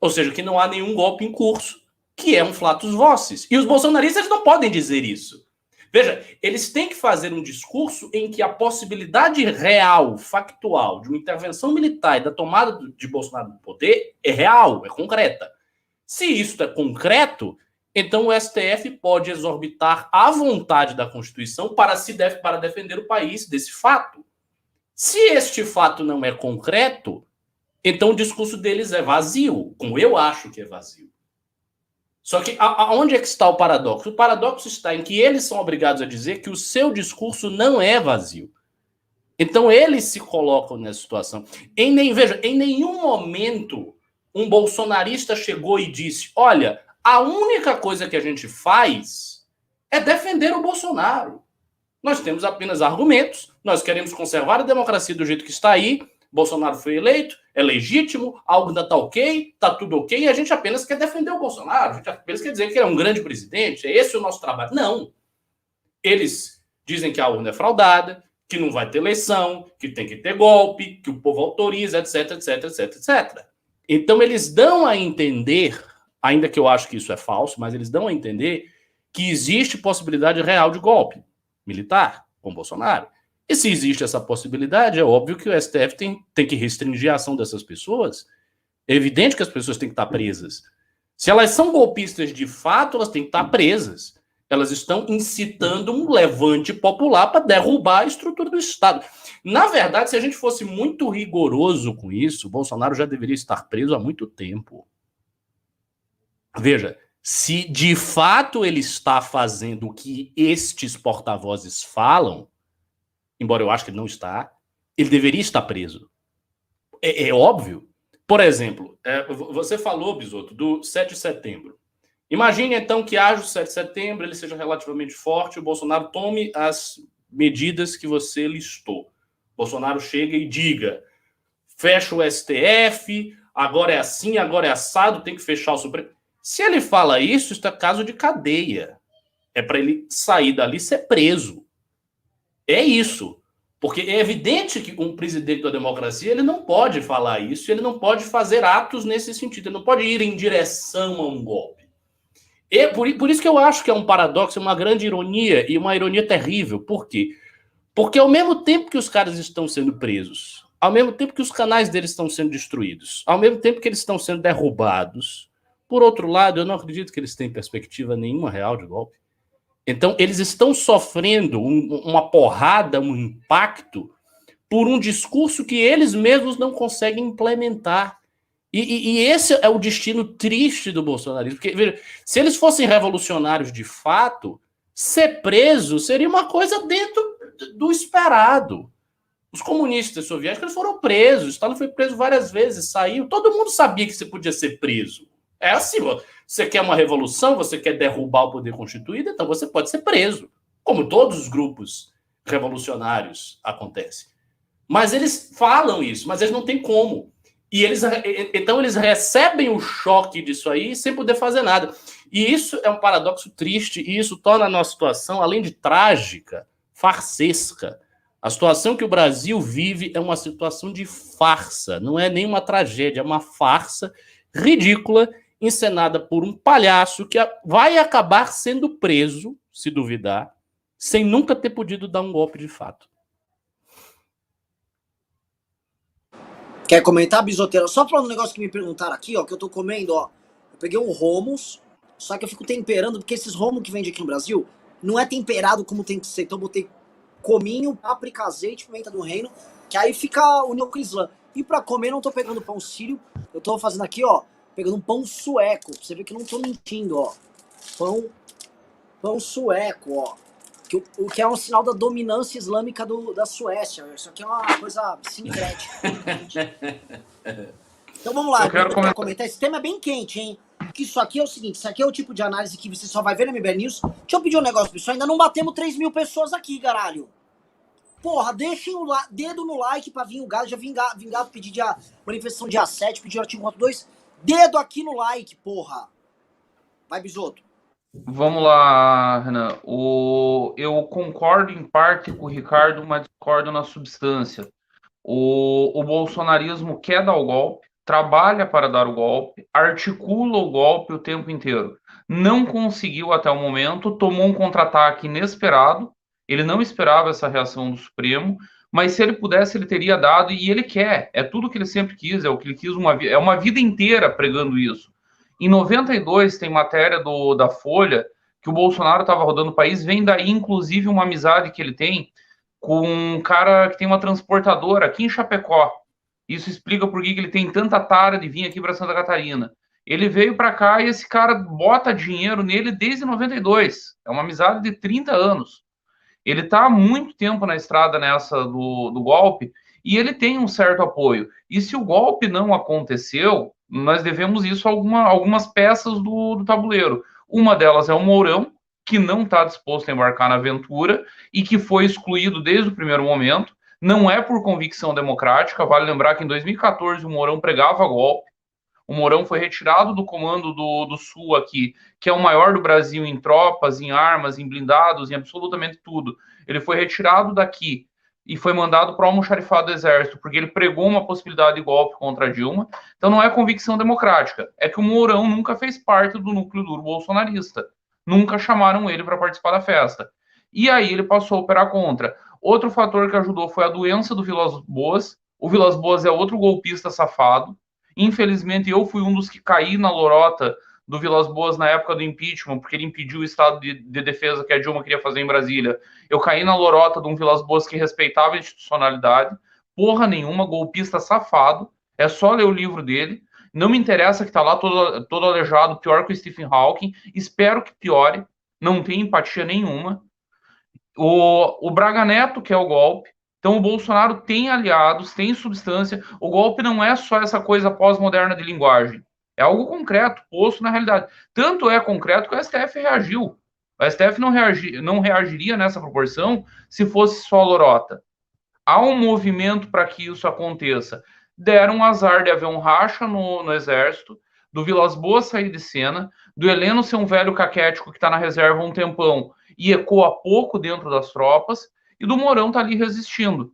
Ou seja, que não há nenhum golpe em curso, que é um flatus vocis. E os bolsonaristas não podem dizer isso. Veja, eles têm que fazer um discurso em que a possibilidade real, factual, de uma intervenção militar e da tomada de Bolsonaro do poder é real, é concreta. Se isso é concreto, então o STF pode exorbitar à vontade da Constituição para defender o país desse fato. Se este fato não é concreto, então o discurso deles é vazio, como eu acho que é vazio. Só que aonde é que está o paradoxo? O paradoxo está em que eles são obrigados a dizer que o seu discurso não é vazio. Então eles se colocam nessa situação. Veja, em nenhum momento um bolsonarista chegou e disse: olha, a única coisa que a gente faz é defender o Bolsonaro. Nós temos apenas argumentos, nós queremos conservar a democracia do jeito que está aí, Bolsonaro foi eleito, é legítimo, algo ainda está ok, está tudo ok, e a gente apenas quer defender o Bolsonaro, a gente apenas quer dizer que ele é um grande presidente, é esse o nosso trabalho. Não. Eles dizem que a urna é fraudada, que não vai ter eleição, que tem que ter golpe, que o povo autoriza, etc, etc, etc, etc. Então eles dão a entender, ainda que eu acho que isso é falso, mas eles dão a entender que existe possibilidade real de golpe militar com Bolsonaro. E se existe essa possibilidade, é óbvio que o STF tem que restringir a ação dessas pessoas. É evidente que as pessoas têm que estar presas. Se elas são golpistas de fato, elas têm que estar presas. Elas estão incitando um levante popular para derrubar a estrutura do Estado. Na verdade, se a gente fosse muito rigoroso com isso, o Bolsonaro já deveria estar preso há muito tempo. Veja, se de fato ele está fazendo o que estes porta-vozes falam, embora eu acho que ele não está, ele deveria estar preso. É óbvio. Por exemplo, você falou, Bisotto, do 7 de setembro. Imagine, então, que haja o 7 de setembro, ele seja relativamente forte, o Bolsonaro tome as medidas que você listou. Bolsonaro chega e diga, fecha o STF, agora é assim, agora é assado, tem que fechar o Supremo. Se ele fala isso é caso de cadeia. É para ele sair dali e ser preso. É isso. Porque é evidente que um presidente da democracia ele não pode falar isso, ele não pode fazer atos nesse sentido, ele não pode ir em direção a um golpe. E por isso que eu acho que é um paradoxo, uma grande ironia, e uma ironia terrível. Por quê? Porque ao mesmo tempo que os caras estão sendo presos, ao mesmo tempo que os canais deles estão sendo destruídos, ao mesmo tempo que eles estão sendo derrubados, por outro lado, eu não acredito que eles tenham perspectiva nenhuma real de golpe. Então, eles estão sofrendo uma porrada, um impacto, por um discurso que eles mesmos não conseguem implementar. E esse é o destino triste do bolsonarismo. Porque, veja, se eles fossem revolucionários de fato, ser preso seria uma coisa dentro do esperado. Os comunistas soviéticos foram presos, Stalin foi preso várias vezes, saiu. Todo mundo sabia que você podia ser preso. É assim, você quer uma revolução, você quer derrubar o poder constituído, então você pode ser preso, como todos os grupos revolucionários acontece. Mas eles falam isso, mas eles não têm como. Então eles recebem o choque disso aí sem poder fazer nada. E isso é um paradoxo triste, e isso torna a nossa situação, além de trágica, farsesca. A situação que o Brasil vive é uma situação de farsa, não é nem uma tragédia, é uma farsa ridícula, encenada por um palhaço que vai acabar sendo preso, se duvidar, sem nunca ter podido dar um golpe de fato. Quer comentar, Bisoteiro? Só falando um negócio que me perguntaram aqui, ó, que eu tô comendo, ó. Eu peguei um hummus, só que eu fico temperando, porque esses hummus que vende aqui no Brasil não é temperado como tem que ser. Então eu botei cominho, páprica, azeite, pimenta do reino, que aí fica união com o Islã. E pra comer eu não tô pegando pão sírio, eu tô fazendo aqui, ó, pegando um pão sueco. Pra você ver que eu não tô mentindo, ó. Pão sueco, ó. O que é um sinal da dominância islâmica da Suécia. Isso aqui é uma coisa sincrética. Então vamos lá, eu quero comentar. Esse tema é bem quente, hein? Porque isso aqui é o seguinte, isso aqui é o tipo de análise que você só vai ver no MBL News. Deixa eu pedir um negócio, pessoal. Ainda não batemos 3 mil pessoas aqui, caralho. Porra, deixem o dedo no like pra vir o gado. Já vingado pedir manifestação dia 7, pedir o artigo 42. Dedo aqui no like, porra. Vai, Bisotto. Vamos lá, Renan. Eu concordo em parte com o Ricardo, mas discordo na substância. O bolsonarismo quer dar o golpe, trabalha para dar o golpe, articula o golpe o tempo inteiro. Não conseguiu até o momento, tomou um contra-ataque inesperado. Ele não esperava essa reação do Supremo, mas se ele pudesse, ele teria dado, e ele quer. É tudo que ele sempre quis, é o que ele quis, é uma vida inteira pregando isso. Em 92, tem matéria da Folha que o Bolsonaro estava rodando o país, vem daí, inclusive, uma amizade que ele tem com um cara que tem uma transportadora aqui em Chapecó. Isso explica por que ele tem tanta tara de vir aqui para Santa Catarina. Ele veio para cá e esse cara bota dinheiro nele desde 92. É uma amizade de 30 anos. Ele está há muito tempo na estrada nessa do golpe e ele tem um certo apoio. E se o golpe não aconteceu, nós devemos isso a algumas peças do tabuleiro. Uma delas é o Mourão, que não está disposto a embarcar na aventura e que foi excluído desde o primeiro momento. Não é por convicção democrática. Vale lembrar que em 2014 o Mourão pregava golpe. O Mourão foi retirado do comando do Sul aqui, que é o maior do Brasil em tropas, em armas, em blindados, em absolutamente tudo. Ele foi retirado daqui e foi mandado para o almoxarifado do Exército, porque ele pregou uma possibilidade de golpe contra a Dilma. Então não é convicção democrática. É que o Mourão nunca fez parte do núcleo duro bolsonarista. Nunca chamaram ele para participar da festa. E aí ele passou a operar contra. Outro fator que ajudou foi a doença do Vilas Boas. O Vilas Boas é outro golpista safado. Infelizmente, eu fui um dos que caí na lorota do Vilas Boas na época do impeachment, porque ele impediu o estado de defesa que a Dilma queria fazer em Brasília. Eu caí na lorota de um Vilas Boas que respeitava a institucionalidade, porra nenhuma, golpista safado, é só ler o livro dele, não me interessa que tá lá todo aleijado, pior que o Stephen Hawking, espero que piore, não tem empatia nenhuma. O Braga Neto, que é o golpe. Então o Bolsonaro tem aliados, tem substância. O golpe não é só essa coisa pós-moderna de linguagem. É algo concreto, posto na realidade. Tanto é concreto que o STF reagiu. O STF não reagiria nessa proporção se fosse só lorota. Há um movimento para que isso aconteça. Deram um azar de haver um racha no Exército, do Vilas Boas sair de cena, do Heleno ser um velho caquético que está na reserva há um tempão e ecoa pouco dentro das tropas, e do Mourão tá ali resistindo.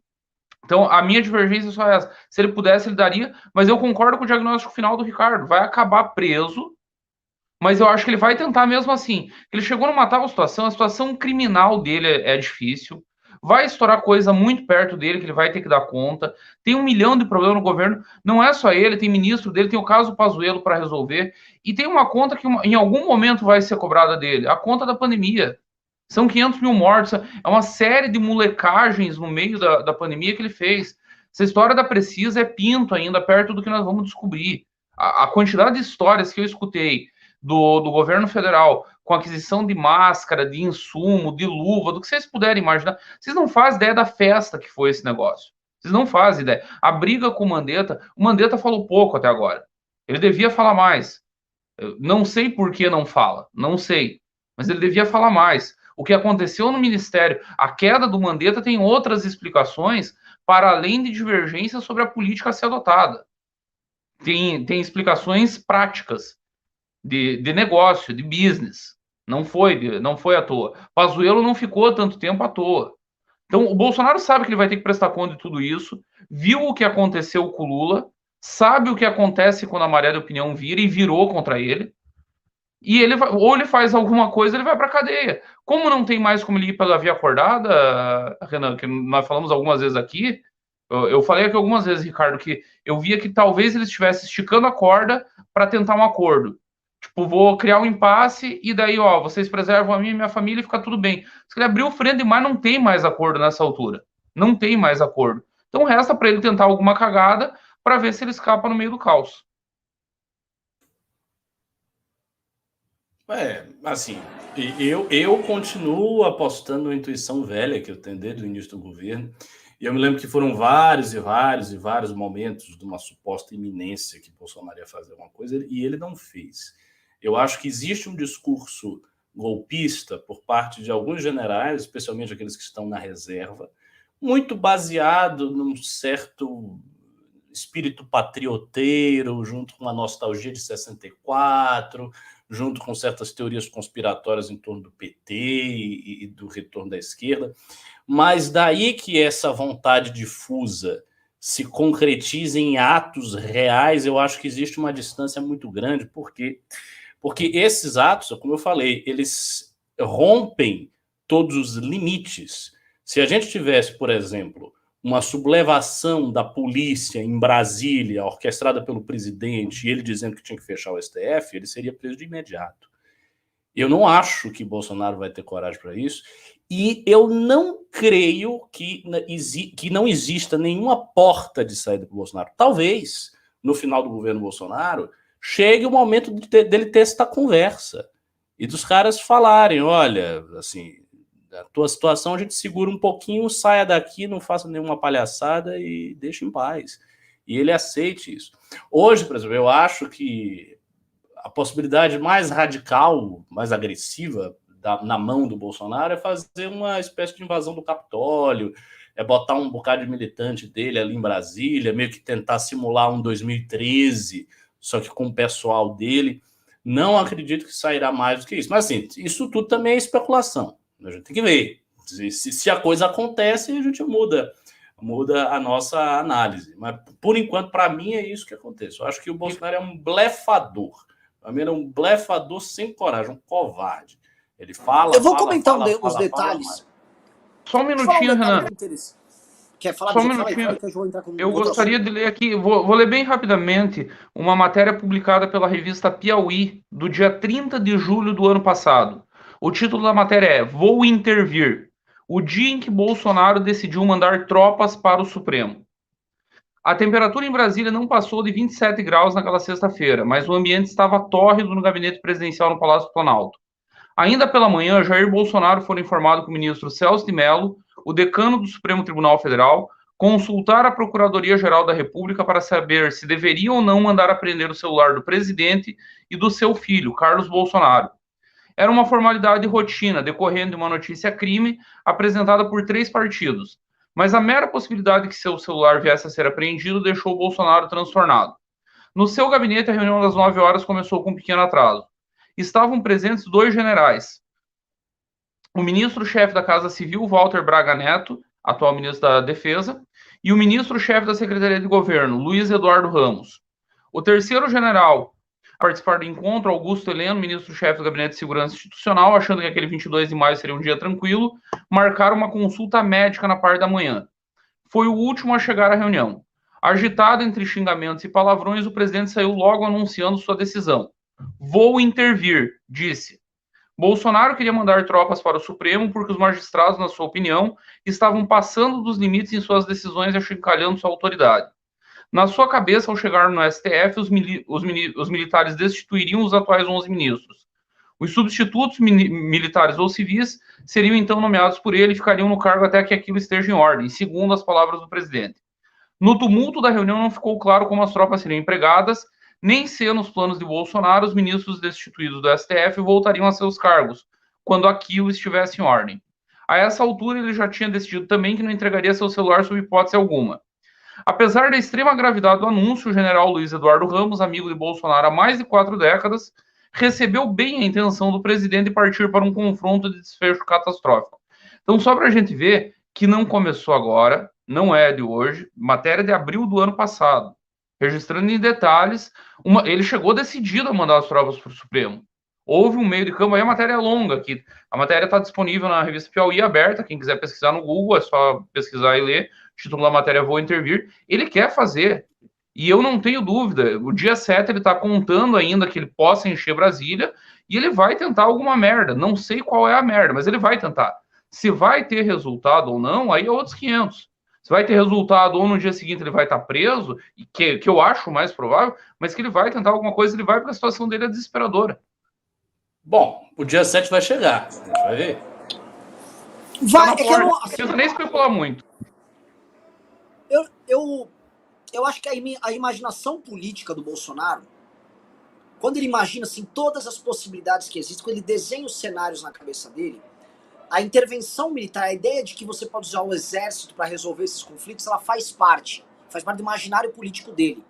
Então, a minha divergência é só essa. Se ele pudesse, ele daria, mas eu concordo com o diagnóstico final do Ricardo. Vai acabar preso, mas eu acho que ele vai tentar mesmo assim. Ele chegou numa tal situação, a situação criminal dele é difícil, vai estourar coisa muito perto dele que ele vai ter que dar conta, tem 1 milhão de problemas no governo, não é só ele, tem ministro dele, tem o caso Pazuello para resolver, e tem uma conta que em algum momento vai ser cobrada dele, a conta da pandemia. São 500 mil mortos, é uma série de molecagens no meio da pandemia que ele fez. Essa história da Precisa é pinto ainda, perto do que nós vamos descobrir. A quantidade de histórias que eu escutei do governo federal com aquisição de máscara, de insumo, de luva, do que vocês puderem imaginar, vocês não fazem ideia da festa que foi esse negócio. Vocês não fazem ideia. A briga com o Mandetta falou pouco até agora. Ele devia falar mais. Eu não sei por que não fala, não sei. Mas ele devia falar mais. O que aconteceu no Ministério, a queda do Mandetta tem outras explicações para além de divergências sobre a política a ser adotada. Tem explicações práticas de negócio, de business. Não foi à toa. Pazuello não ficou tanto tempo à toa. Então, o Bolsonaro sabe que ele vai ter que prestar conta de tudo isso, viu o que aconteceu com o Lula, sabe o que acontece quando a maré de opinião vira e virou contra ele, e ele vai, ou ele faz alguma coisa, ele vai para cadeia. Como não tem mais como ele ir pela via acordada, Renan, que nós falamos algumas vezes aqui, eu falei aqui algumas vezes, Ricardo, que eu via que talvez ele estivesse esticando a corda para tentar um acordo. Tipo, vou criar um impasse e daí, ó, vocês preservam a mim e minha família e fica tudo bem. Se ele abrir o freio demais, não tem mais acordo nessa altura. Não tem mais acordo. Então resta para ele tentar alguma cagada para ver se ele escapa no meio do caos. Assim, eu continuo apostando na intuição velha que eu tenho desde o início do governo, e eu me lembro que foram vários e vários e vários momentos de uma suposta iminência que Bolsonaro ia fazer alguma coisa, e ele não fez. Eu acho que existe um discurso golpista por parte de alguns generais, especialmente aqueles que estão na reserva, muito baseado num certo espírito patrioteiro, junto com a nostalgia de 64, junto com certas teorias conspiratórias em torno do PT e do retorno da esquerda. Mas daí que essa vontade difusa se concretiza em atos reais, eu acho que existe uma distância muito grande, porque esses atos, como eu falei, eles rompem todos os limites. Se a gente tivesse, por exemplo, uma sublevação da polícia em Brasília, orquestrada pelo presidente, e ele dizendo que tinha que fechar o STF, ele seria preso de imediato. Eu não acho que Bolsonaro vai ter coragem para isso, e eu não creio que não exista nenhuma porta de saída para o Bolsonaro. Talvez, no final do governo Bolsonaro, chegue o momento dele ter essa conversa, e dos caras falarem, olha, assim, a tua situação a gente segura um pouquinho, saia daqui, não faça nenhuma palhaçada e deixe em paz. E ele aceite isso. Hoje, por exemplo, eu acho que a possibilidade mais radical, mais agressiva na mão do Bolsonaro é fazer uma espécie de invasão do Capitólio, é botar um bocado de militante dele ali em Brasília, meio que tentar simular um 2013, só que com o pessoal dele. Não acredito que sairá mais do que isso. Mas, assim, isso tudo também é especulação. A gente tem que ver. Se a coisa acontece, a gente muda a nossa análise. Mas, por enquanto, para mim, é isso que acontece. Eu acho que o Bolsonaro é um blefador. Para mim, ele é um blefador sem coragem, um covarde. Ele fala. Eu vou comentar os detalhes. Só um minutinho, Renan. Quer falar, Só um Bisoto? Fala aí, minutinho. que eu vou entrar com Eu outro gostaria assunto. de ler aqui, vou ler bem rapidamente uma matéria publicada pela revista Piauí, do dia 30 de julho do ano passado. O título da matéria é Vou Intervir, o dia em que Bolsonaro decidiu mandar tropas para o Supremo. A temperatura em Brasília não passou de 27 graus naquela sexta-feira, mas o ambiente estava tórrido no gabinete presidencial no Palácio do Planalto. Ainda pela manhã, Jair Bolsonaro foi informado que o ministro Celso de Mello, o decano do Supremo Tribunal Federal, consultara a Procuradoria-Geral da República para saber se deveria ou não mandar apreender o celular do presidente e do seu filho, Carlos Bolsonaro. Era uma formalidade de rotina, decorrendo de uma notícia-crime apresentada por 3 partidos. Mas a mera possibilidade de que seu celular viesse a ser apreendido deixou o Bolsonaro transtornado. No seu gabinete, a reunião das 9 horas começou com um pequeno atraso. Estavam presentes 2 generais. O ministro-chefe da Casa Civil, Walter Braga Neto, atual ministro da Defesa, e o ministro-chefe da Secretaria de Governo, Luiz Eduardo Ramos. O terceiro general a participar do encontro, Augusto Heleno, ministro-chefe do Gabinete de Segurança Institucional, achando que aquele 22 de maio seria um dia tranquilo, marcaram uma consulta médica na parte da manhã. Foi o último a chegar à reunião. Agitado entre xingamentos e palavrões, o presidente saiu logo anunciando sua decisão. Vou intervir, disse. Bolsonaro queria mandar tropas para o Supremo porque os magistrados, na sua opinião, estavam passando dos limites em suas decisões e achincalhando sua autoridade. Na sua cabeça, ao chegar no STF, os militares destituiriam os atuais 11 ministros. Os substitutos militares ou civis seriam então nomeados por ele e ficariam no cargo até que aquilo esteja em ordem, segundo as palavras do presidente. No tumulto da reunião não ficou claro como as tropas seriam empregadas, nem se nos planos de Bolsonaro os ministros destituídos do STF voltariam a seus cargos, quando aquilo estivesse em ordem. A essa altura, ele já tinha decidido também que não entregaria seu celular sob hipótese alguma. Apesar da extrema gravidade do anúncio, o general Luiz Eduardo Ramos, amigo de Bolsonaro há mais de 4 décadas, recebeu bem a intenção do presidente de partir para um confronto de desfecho catastrófico. Então, só para a gente ver que não começou agora, não é de hoje, matéria de abril do ano passado, registrando em detalhes, ele chegou decidido a mandar as tropas para o Supremo. Houve um meio de campo, aí a matéria é longa aqui. A matéria está disponível na revista Piauí aberta, quem quiser pesquisar no Google, é só pesquisar e ler. O título da matéria Vou Intervir. Ele quer fazer, e eu não tenho dúvida, o dia 7 ele está contando ainda que ele possa encher Brasília, e ele vai tentar alguma merda. Não sei qual é a merda, mas ele vai tentar. Se vai ter resultado ou não, aí é outros 500. Se vai ter resultado ou no dia seguinte ele vai estar preso, que eu acho mais provável, mas que ele vai tentar alguma coisa, ele vai porque a situação dele é desesperadora. Bom, o dia 7 vai chegar, a gente vai ver. Vai, tá, é que eu não, não precisa nem especular muito. Eu acho que a imaginação política do Bolsonaro, quando ele imagina assim, todas as possibilidades que existem, quando ele desenha os cenários na cabeça dele, a intervenção militar, a ideia de que você pode usar o exército para resolver esses conflitos, ela faz parte do imaginário político dele.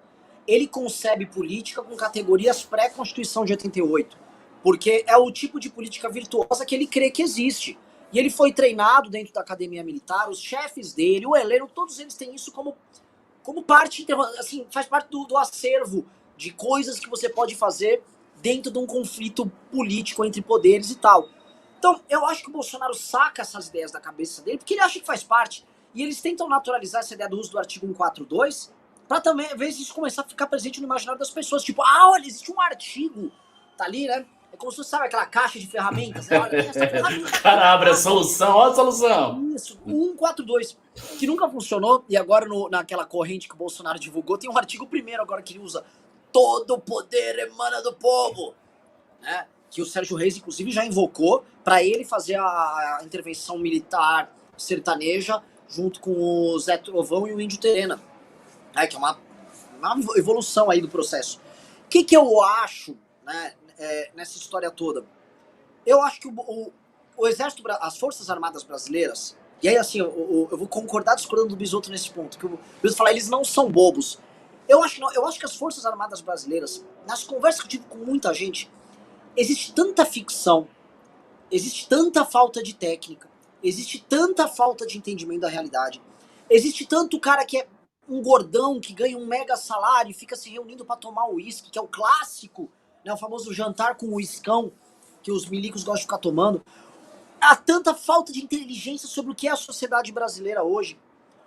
Ele concebe política com categorias pré-Constituição de 88, porque é o tipo de política virtuosa que ele crê que existe. E ele foi treinado dentro da academia militar, os chefes dele, o Heleno, todos eles têm isso como parte, assim, faz parte do acervo de coisas que você pode fazer dentro de um conflito político entre poderes e tal. Então, eu acho que o Bolsonaro saca essas ideias da cabeça dele, porque ele acha que faz parte. E eles tentam naturalizar essa ideia do uso do artigo 142, para também, às vezes, isso começar a ficar presente no imaginário das pessoas. Tipo, olha, existe um artigo, tá ali, né? É como se você sabe aquela caixa de ferramentas, né? Olha, tem essa ferramenta. O cara abre a solução, olha a solução. Isso, o 142, que nunca funcionou, e agora naquela corrente que o Bolsonaro divulgou, tem um artigo 1º agora que ele usa. Todo o poder emana do povo, né? Que o Sérgio Reis, inclusive, já invocou para ele fazer a intervenção militar sertaneja junto com o Zé Trovão e o Índio Terena, né? Que é uma evolução aí do processo. O que eu acho, né, nessa história toda? Eu acho que o Exército, as Forças Armadas Brasileiras, e aí assim, eu vou concordar discordando do Bisoto nesse ponto, que o Bisoto fala, eles não são bobos. Eu acho que as Forças Armadas Brasileiras, nas conversas que eu tive com muita gente, existe tanta ficção, existe tanta falta de técnica, existe tanta falta de entendimento da realidade, existe tanto cara que é um gordão que ganha um mega salário e fica se reunindo para tomar uísque, que é o clássico, né, o famoso jantar com uiscão, que os milicos gostam de ficar tomando. Há tanta falta de inteligência sobre o que é a sociedade brasileira hoje.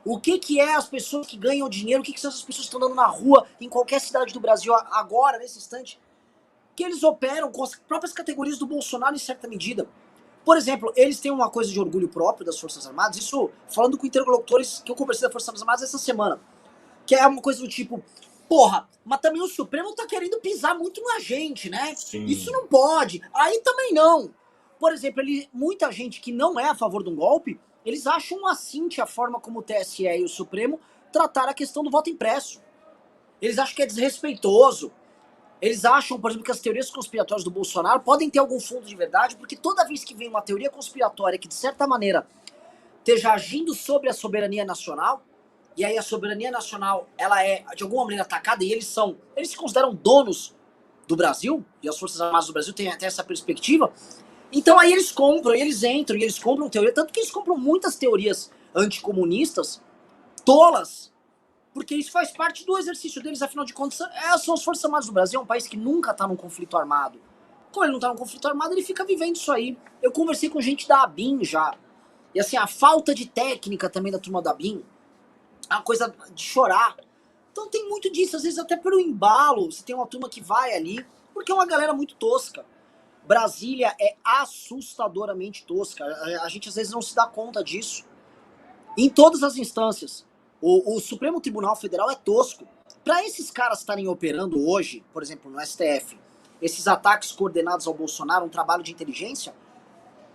O que é as pessoas que ganham dinheiro, o que são essas pessoas que estão andando na rua, em qualquer cidade do Brasil, agora, nesse instante, que eles operam com as próprias categorias do Bolsonaro em certa medida. Por exemplo, eles têm uma coisa de orgulho próprio das Forças Armadas, isso falando com interlocutores que eu conversei das Forças Armadas essa semana, que é uma coisa do tipo, porra, mas também o Supremo tá querendo pisar muito na gente, né? Sim. Isso não pode. Aí também não. Por exemplo, muita gente que não é a favor de um golpe, eles acham um assinte a forma como o TSE e o Supremo trataram a questão do voto impresso. Eles acham que é desrespeitoso. Eles acham, por exemplo, que as teorias conspiratórias do Bolsonaro podem ter algum fundo de verdade, porque toda vez que vem uma teoria conspiratória que, de certa maneira, esteja agindo sobre a soberania nacional, e aí a soberania nacional, ela é, de alguma maneira, atacada, e eles se consideram donos do Brasil, e as Forças Armadas do Brasil têm até essa perspectiva, então aí eles compram, e eles entram, e eles compram teoria, tanto que eles compram muitas teorias anticomunistas, tolas, porque isso faz parte do exercício deles, afinal de contas, são as Forças Armadas do Brasil, é um país que nunca tá num conflito armado. Como ele não tá num conflito armado, ele fica vivendo isso aí. Eu conversei com gente da ABIN já, e assim, a falta de técnica também da turma da ABIN, é uma coisa de chorar. Então tem muito disso, às vezes até pelo embalo, você tem uma turma que vai ali, porque é uma galera muito tosca. Brasília é assustadoramente tosca. A gente às vezes não se dá conta disso. Em todas as instâncias. O Supremo Tribunal Federal é tosco. Para esses caras estarem operando hoje, por exemplo, no STF, esses ataques coordenados ao Bolsonaro, um trabalho de inteligência,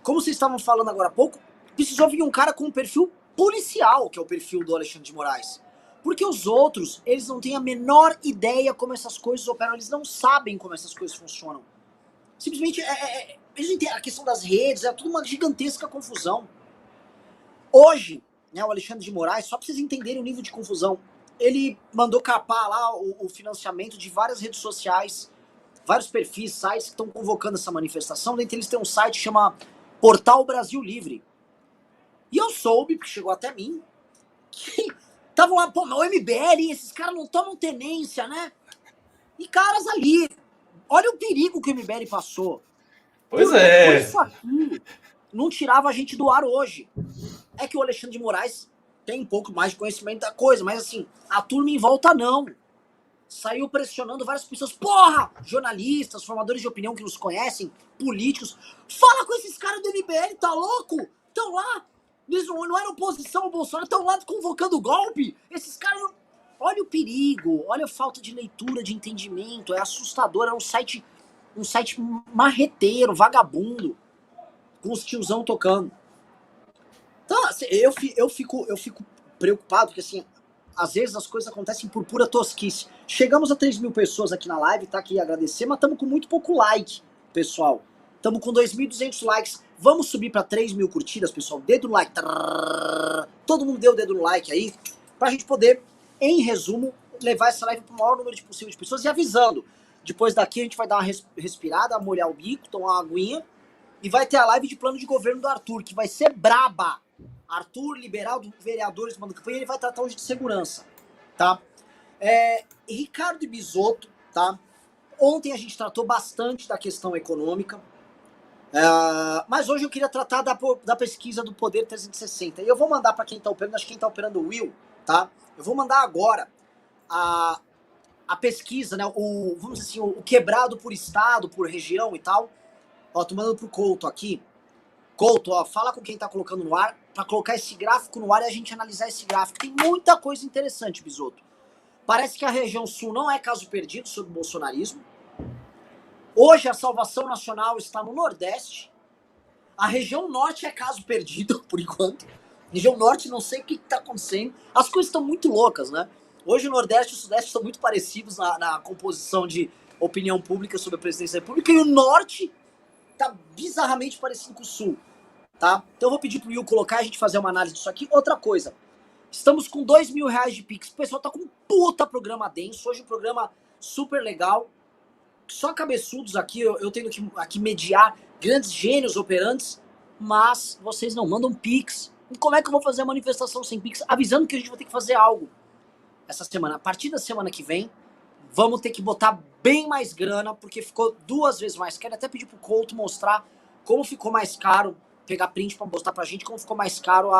como vocês estavam falando agora há pouco, precisou vir um cara com um perfil policial, que é o perfil do Alexandre de Moraes. Porque os outros, eles não têm a menor ideia como essas coisas operam, eles não sabem como essas coisas funcionam. Simplesmente, eles não entendem a questão das redes, é tudo uma gigantesca confusão. Hoje, né, o Alexandre de Moraes, só pra vocês entenderem o nível de confusão, ele mandou capar lá o financiamento de várias redes sociais, vários perfis, sites que estão convocando essa manifestação. Dentre eles tem um site que chama Portal Brasil Livre. E eu soube, porque chegou até mim, que estavam lá, pô, o MBL, esses caras não tomam tenência, né? E caras ali, olha o perigo que o MBL passou. Pois é. Isso aqui não tirava a gente do ar hoje. É que o Alexandre de Moraes tem um pouco mais de conhecimento da coisa, mas assim, a turma em volta não. Saiu pressionando várias pessoas. Porra! Jornalistas, formadores de opinião que nos conhecem, políticos. Fala com esses caras do MBL, tá louco? Estão lá. Eles não eram oposição ao Bolsonaro, estão lá convocando golpe. Esses caras... Olha o perigo, olha a falta de leitura, de entendimento. É assustador, é um site marreteiro, vagabundo, com os tiozão tocando. Então, assim, eu fico preocupado, porque assim, às vezes as coisas acontecem por pura tosquice. Chegamos a 3 mil pessoas aqui na live, tá aqui agradecer, mas estamos com muito pouco like, pessoal. Estamos com 2.200 likes. Vamos subir para 3 mil curtidas, pessoal. Dedo no like. Todo mundo deu o dedo no like aí, pra gente poder, em resumo, levar essa live para o maior número possível de pessoas. E avisando, depois daqui a gente vai dar uma respirada, molhar o bico, tomar uma aguinha, e vai ter a live de plano de governo do Arthur, que vai ser braba. Arthur, liberal do vereadores, manda campanha, ele vai tratar hoje de segurança, tá? Ricardo e Bisotto, tá? Ontem a gente tratou bastante da questão econômica, mas hoje eu queria tratar da pesquisa do Poder 360. E eu vou mandar para quem tá operando, acho que quem tá operando o Will, tá? Eu vou mandar agora a pesquisa, né? Vamos dizer assim, o quebrado por estado, por região e tal. Ó, tô mandando pro Couto aqui. Couto, ó, fala com quem tá colocando no ar, pra colocar esse gráfico no ar e a gente analisar esse gráfico. Tem muita coisa interessante, Bisotto. Parece que a região sul não é caso perdido sobre o bolsonarismo. Hoje a salvação nacional está no Nordeste. A região Norte é caso perdido, por enquanto. Região Norte, não sei o que tá acontecendo. As coisas estão muito loucas, né? Hoje o Nordeste e o Sudeste estão muito parecidos na composição de opinião pública sobre a presidência da República. E o Norte tá bizarramente parecido com o Sul, tá? Então eu vou pedir pro Will colocar, a gente fazer uma análise disso aqui. Outra coisa, estamos com R$2.000 de Pix. O pessoal tá com um puta programa denso. Hoje um programa super legal. Só cabeçudos aqui, eu tenho que aqui mediar grandes gênios operantes, mas vocês não mandam Pix. E como é que eu vou fazer a manifestação sem Pix? Avisando que a gente vai ter que fazer algo essa semana. A partir da semana que vem, vamos ter que botar bem mais grana, porque ficou 2 vezes mais. Quero até pedir pro Couto mostrar como ficou mais caro, pegar print pra mostrar pra gente como ficou mais caro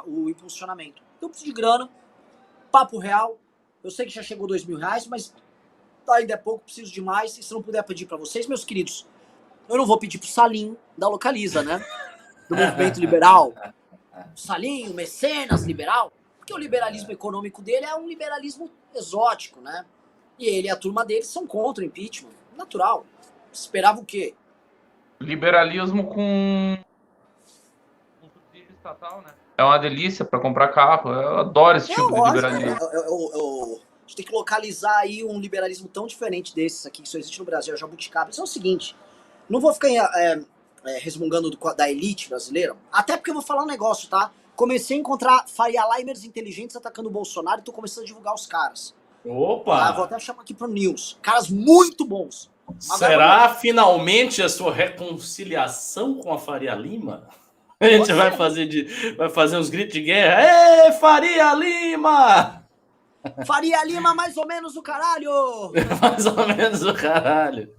o impulsionamento. Eu preciso de grana, papo real. Eu sei que já chegou R$2.000, mas ainda é pouco, preciso de mais. E se não puder pedir pra vocês, meus queridos, eu não vou pedir pro Salim da Localiza, né? Do movimento liberal. Salim, o mecenas liberal. Porque o liberalismo econômico dele é um liberalismo exótico, né? E ele e a turma dele são contra o impeachment. Natural. Esperava o quê? Liberalismo com subsídio estatal, né? É uma delícia para comprar carro. Eu adoro esse tipo de liberalismo. A gente tem que localizar aí um liberalismo tão diferente desses aqui que só existe no Brasil, a jabuticaba. Isso é o seguinte, não vou ficar resmungando da elite brasileira, até porque eu vou falar um negócio, tá? Comecei a encontrar Faria Limers inteligentes atacando o Bolsonaro e tô começando a divulgar os caras. Opa! Vou até chamar aqui pro News. Caras muito bons. Será finalmente a sua reconciliação com a Faria Lima? A gente vai fazer uns gritos de guerra. Ê, Faria Lima! Faria Lima, mais ou menos o caralho! Mais ou menos o caralho.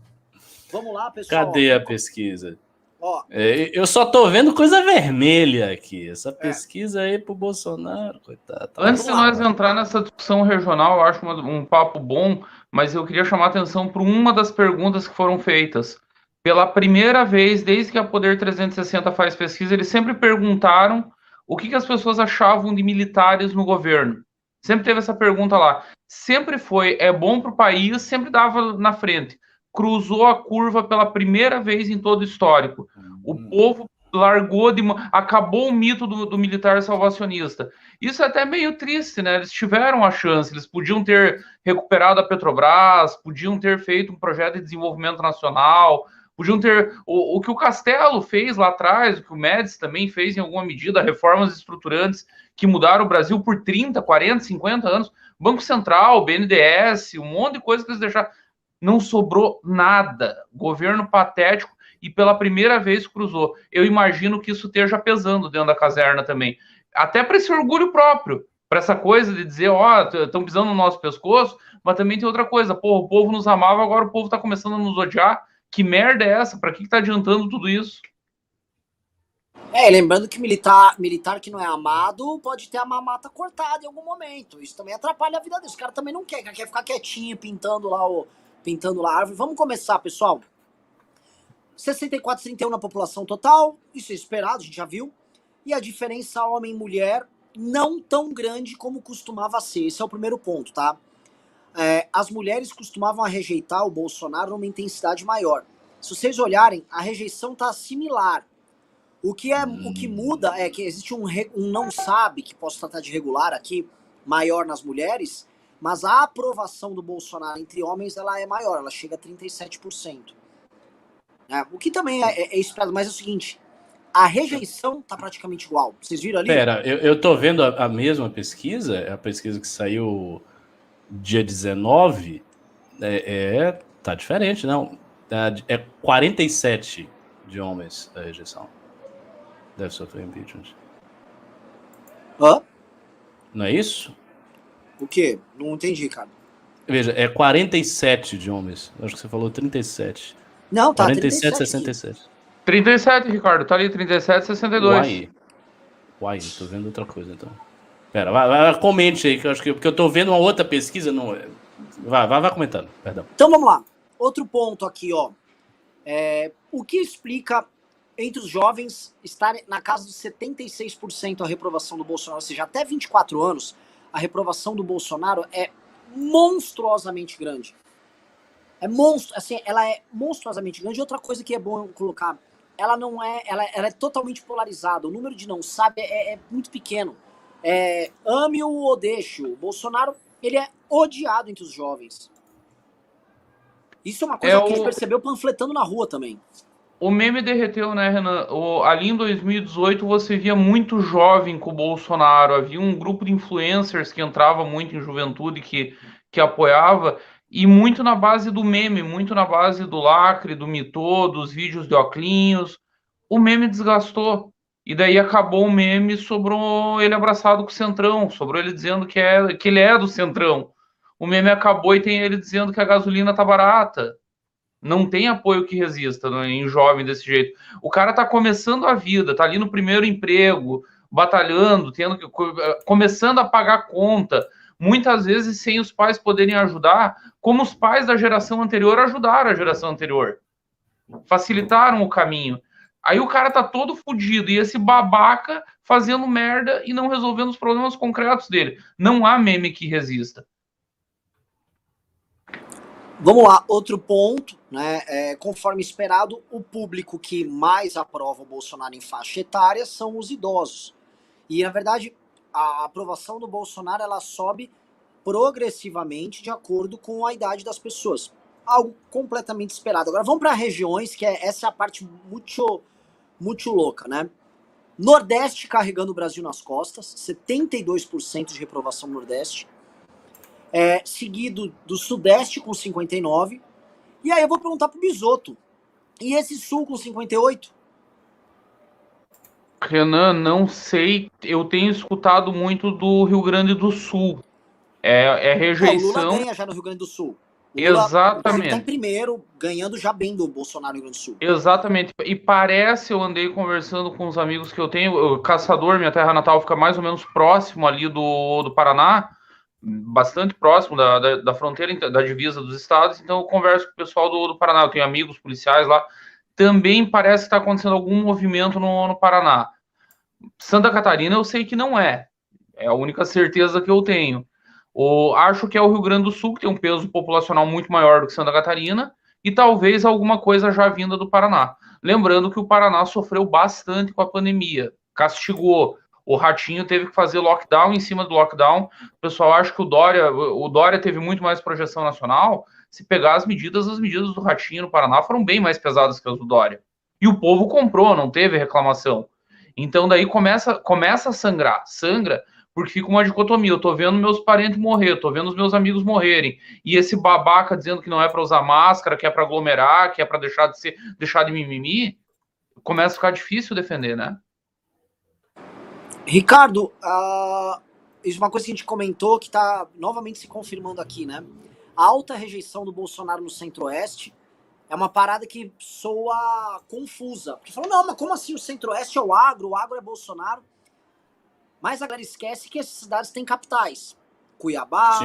Vamos lá, pessoal. Cadê a pesquisa? Ó, eu só tô vendo coisa vermelha aqui. Essa pesquisa aí pro Bolsonaro, coitado. Antes de nós entrar nessa discussão regional, eu acho um papo bom, mas eu queria chamar a atenção para uma das perguntas que foram feitas. Pela primeira vez, desde que a Poder 360 faz pesquisa, eles sempre perguntaram o que as pessoas achavam de militares no governo. Sempre teve essa pergunta lá. Sempre foi, é bom para o país, sempre dava na frente. Cruzou a curva pela primeira vez em todo o histórico. O povo largou acabou o mito do militar salvacionista. Isso é até meio triste, né? Eles tiveram a chance, eles podiam ter recuperado a Petrobras, podiam ter feito um projeto de desenvolvimento nacional, podiam ter o que o Castelo fez lá atrás, o que o Médici também fez em alguma medida, reformas estruturantes que mudaram o Brasil por 30, 40, 50 anos, Banco Central, BNDES, um monte de coisa que eles deixaram. Não sobrou nada. Governo patético e pela primeira vez cruzou. Eu imagino que isso esteja pesando dentro da caserna também. Até para esse orgulho próprio, para essa coisa de dizer, estão pisando no nosso pescoço, mas também tem outra coisa. Pô, o povo nos amava, agora o povo está começando a nos odiar. Que merda é essa? Para que está adiantando tudo isso? Lembrando que militar que não é amado pode ter a mamata cortada em algum momento. Isso também atrapalha a vida deles. Os caras também não quer ficar quietinho, pintando lá a árvore. Vamos começar, pessoal. 64-31 na população total, isso é esperado, a gente já viu. E a diferença homem-mulher não tão grande como costumava ser. Esse é o primeiro ponto, tá? As mulheres costumavam rejeitar o Bolsonaro numa intensidade maior. Se vocês olharem, a rejeição tá similar. O que muda é que existe um não sabe, que posso tratar de regular aqui, maior nas mulheres, mas a aprovação do Bolsonaro entre homens ela é maior, ela chega a 37%. O que também é esperado, mas é o seguinte, a rejeição tá praticamente igual. Vocês viram ali? Pera, eu tô vendo a mesma pesquisa, a pesquisa que saiu dia 19, tá diferente, não? É 47 de homens a rejeição. Deve sofrer impeachment. Hã? Não é isso? O quê? Não entendi, cara. Veja, é 47 de homens. Acho que você falou 37. Não, tá 47, 37. 67. 37, Ricardo. Tá ali, 37, 62. Uai, tô vendo outra coisa, então. Pera, vai comente aí, que eu acho que... Porque eu tô vendo uma outra pesquisa, não... Vai comentando, perdão. Então vamos lá. Outro ponto aqui, ó. O que explica entre os jovens estar na casa dos 76% a reprovação do Bolsonaro, ou seja, até 24 anos, a reprovação do Bolsonaro é monstruosamente grande. Ela é monstruosamente grande. E outra coisa que é bom colocar, ela é totalmente polarizada. O número de não sabe é muito pequeno. Ame-o ou deixe-o. O Bolsonaro, ele é odiado entre os jovens. Isso é uma coisa que a gente percebeu panfletando na rua também. O meme derreteu, né, Renan? Ali em 2018 você via muito jovem com o Bolsonaro. Havia um grupo de influencers que entrava muito em juventude, que apoiava, e muito na base do meme, muito na base do lacre, do mitô, dos vídeos de oclinhos. O meme desgastou. E daí acabou o meme, sobrou ele abraçado com o Centrão, sobrou ele dizendo que ele é do Centrão. O meme acabou e tem ele dizendo que a gasolina tá barata. Não tem apoio que resista, né, em jovem desse jeito. O cara tá começando a vida, tá ali no primeiro emprego, batalhando, começando a pagar conta, muitas vezes sem os pais poderem ajudar, como os pais da geração anterior ajudaram a geração anterior, facilitaram o caminho. Aí o cara tá todo fodido e esse babaca fazendo merda e não resolvendo os problemas concretos dele. Não há meme que resista. Vamos lá, outro ponto, né? Conforme esperado, o público que mais aprova o Bolsonaro em faixa etária são os idosos. E, na verdade, a aprovação do Bolsonaro ela sobe progressivamente de acordo com a idade das pessoas. Algo completamente esperado. Agora vamos para regiões, que essa é a parte muito louca, né? Nordeste carregando o Brasil nas costas, 72% de reprovação no Nordeste. Seguido do Sudeste com 59%. E aí eu vou perguntar pro Bisotto. E esse Sul com 58%? Renan, não sei. Eu tenho escutado muito do Rio Grande do Sul. É rejeição. O Lula ganha já no Rio Grande do Sul. O Lula, exatamente. Está em primeiro, ganhando já bem do Bolsonaro no Rio Grande do Sul. Exatamente. E parece, eu andei conversando com os amigos que eu tenho, o Caçador, minha terra natal, fica mais ou menos próximo ali do Paraná, bastante próximo da fronteira, da divisa dos estados, então eu converso com o pessoal do Paraná, eu tenho amigos policiais lá, também parece que está acontecendo algum movimento no Paraná. Santa Catarina eu sei que não é a única certeza que eu tenho. Acho que é o Rio Grande do Sul, que tem um peso populacional muito maior do que Santa Catarina, e talvez alguma coisa já vinda do Paraná. Lembrando que o Paraná sofreu bastante com a pandemia, castigou. O Ratinho teve que fazer lockdown em cima do lockdown. O pessoal acha que o Dória teve muito mais projeção nacional. Se pegar as medidas do Ratinho no Paraná foram bem mais pesadas que as do Dória. E o povo comprou, não teve reclamação. Então daí começa a sangrar. Sangra porque fica uma dicotomia. Eu tô vendo meus parentes morrer, tô vendo os meus amigos morrerem. E esse babaca dizendo que não é para usar máscara, que é para aglomerar, que é para deixar de mimimi, começa a ficar difícil defender, né? Ricardo, isso é uma coisa que a gente comentou que está novamente se confirmando aqui, né? A alta rejeição do Bolsonaro no Centro-Oeste é uma parada que soa confusa. Porque falou, não, mas como assim o Centro-Oeste é o agro é Bolsonaro? Mas a galera esquece que essas cidades têm capitais. Cuiabá,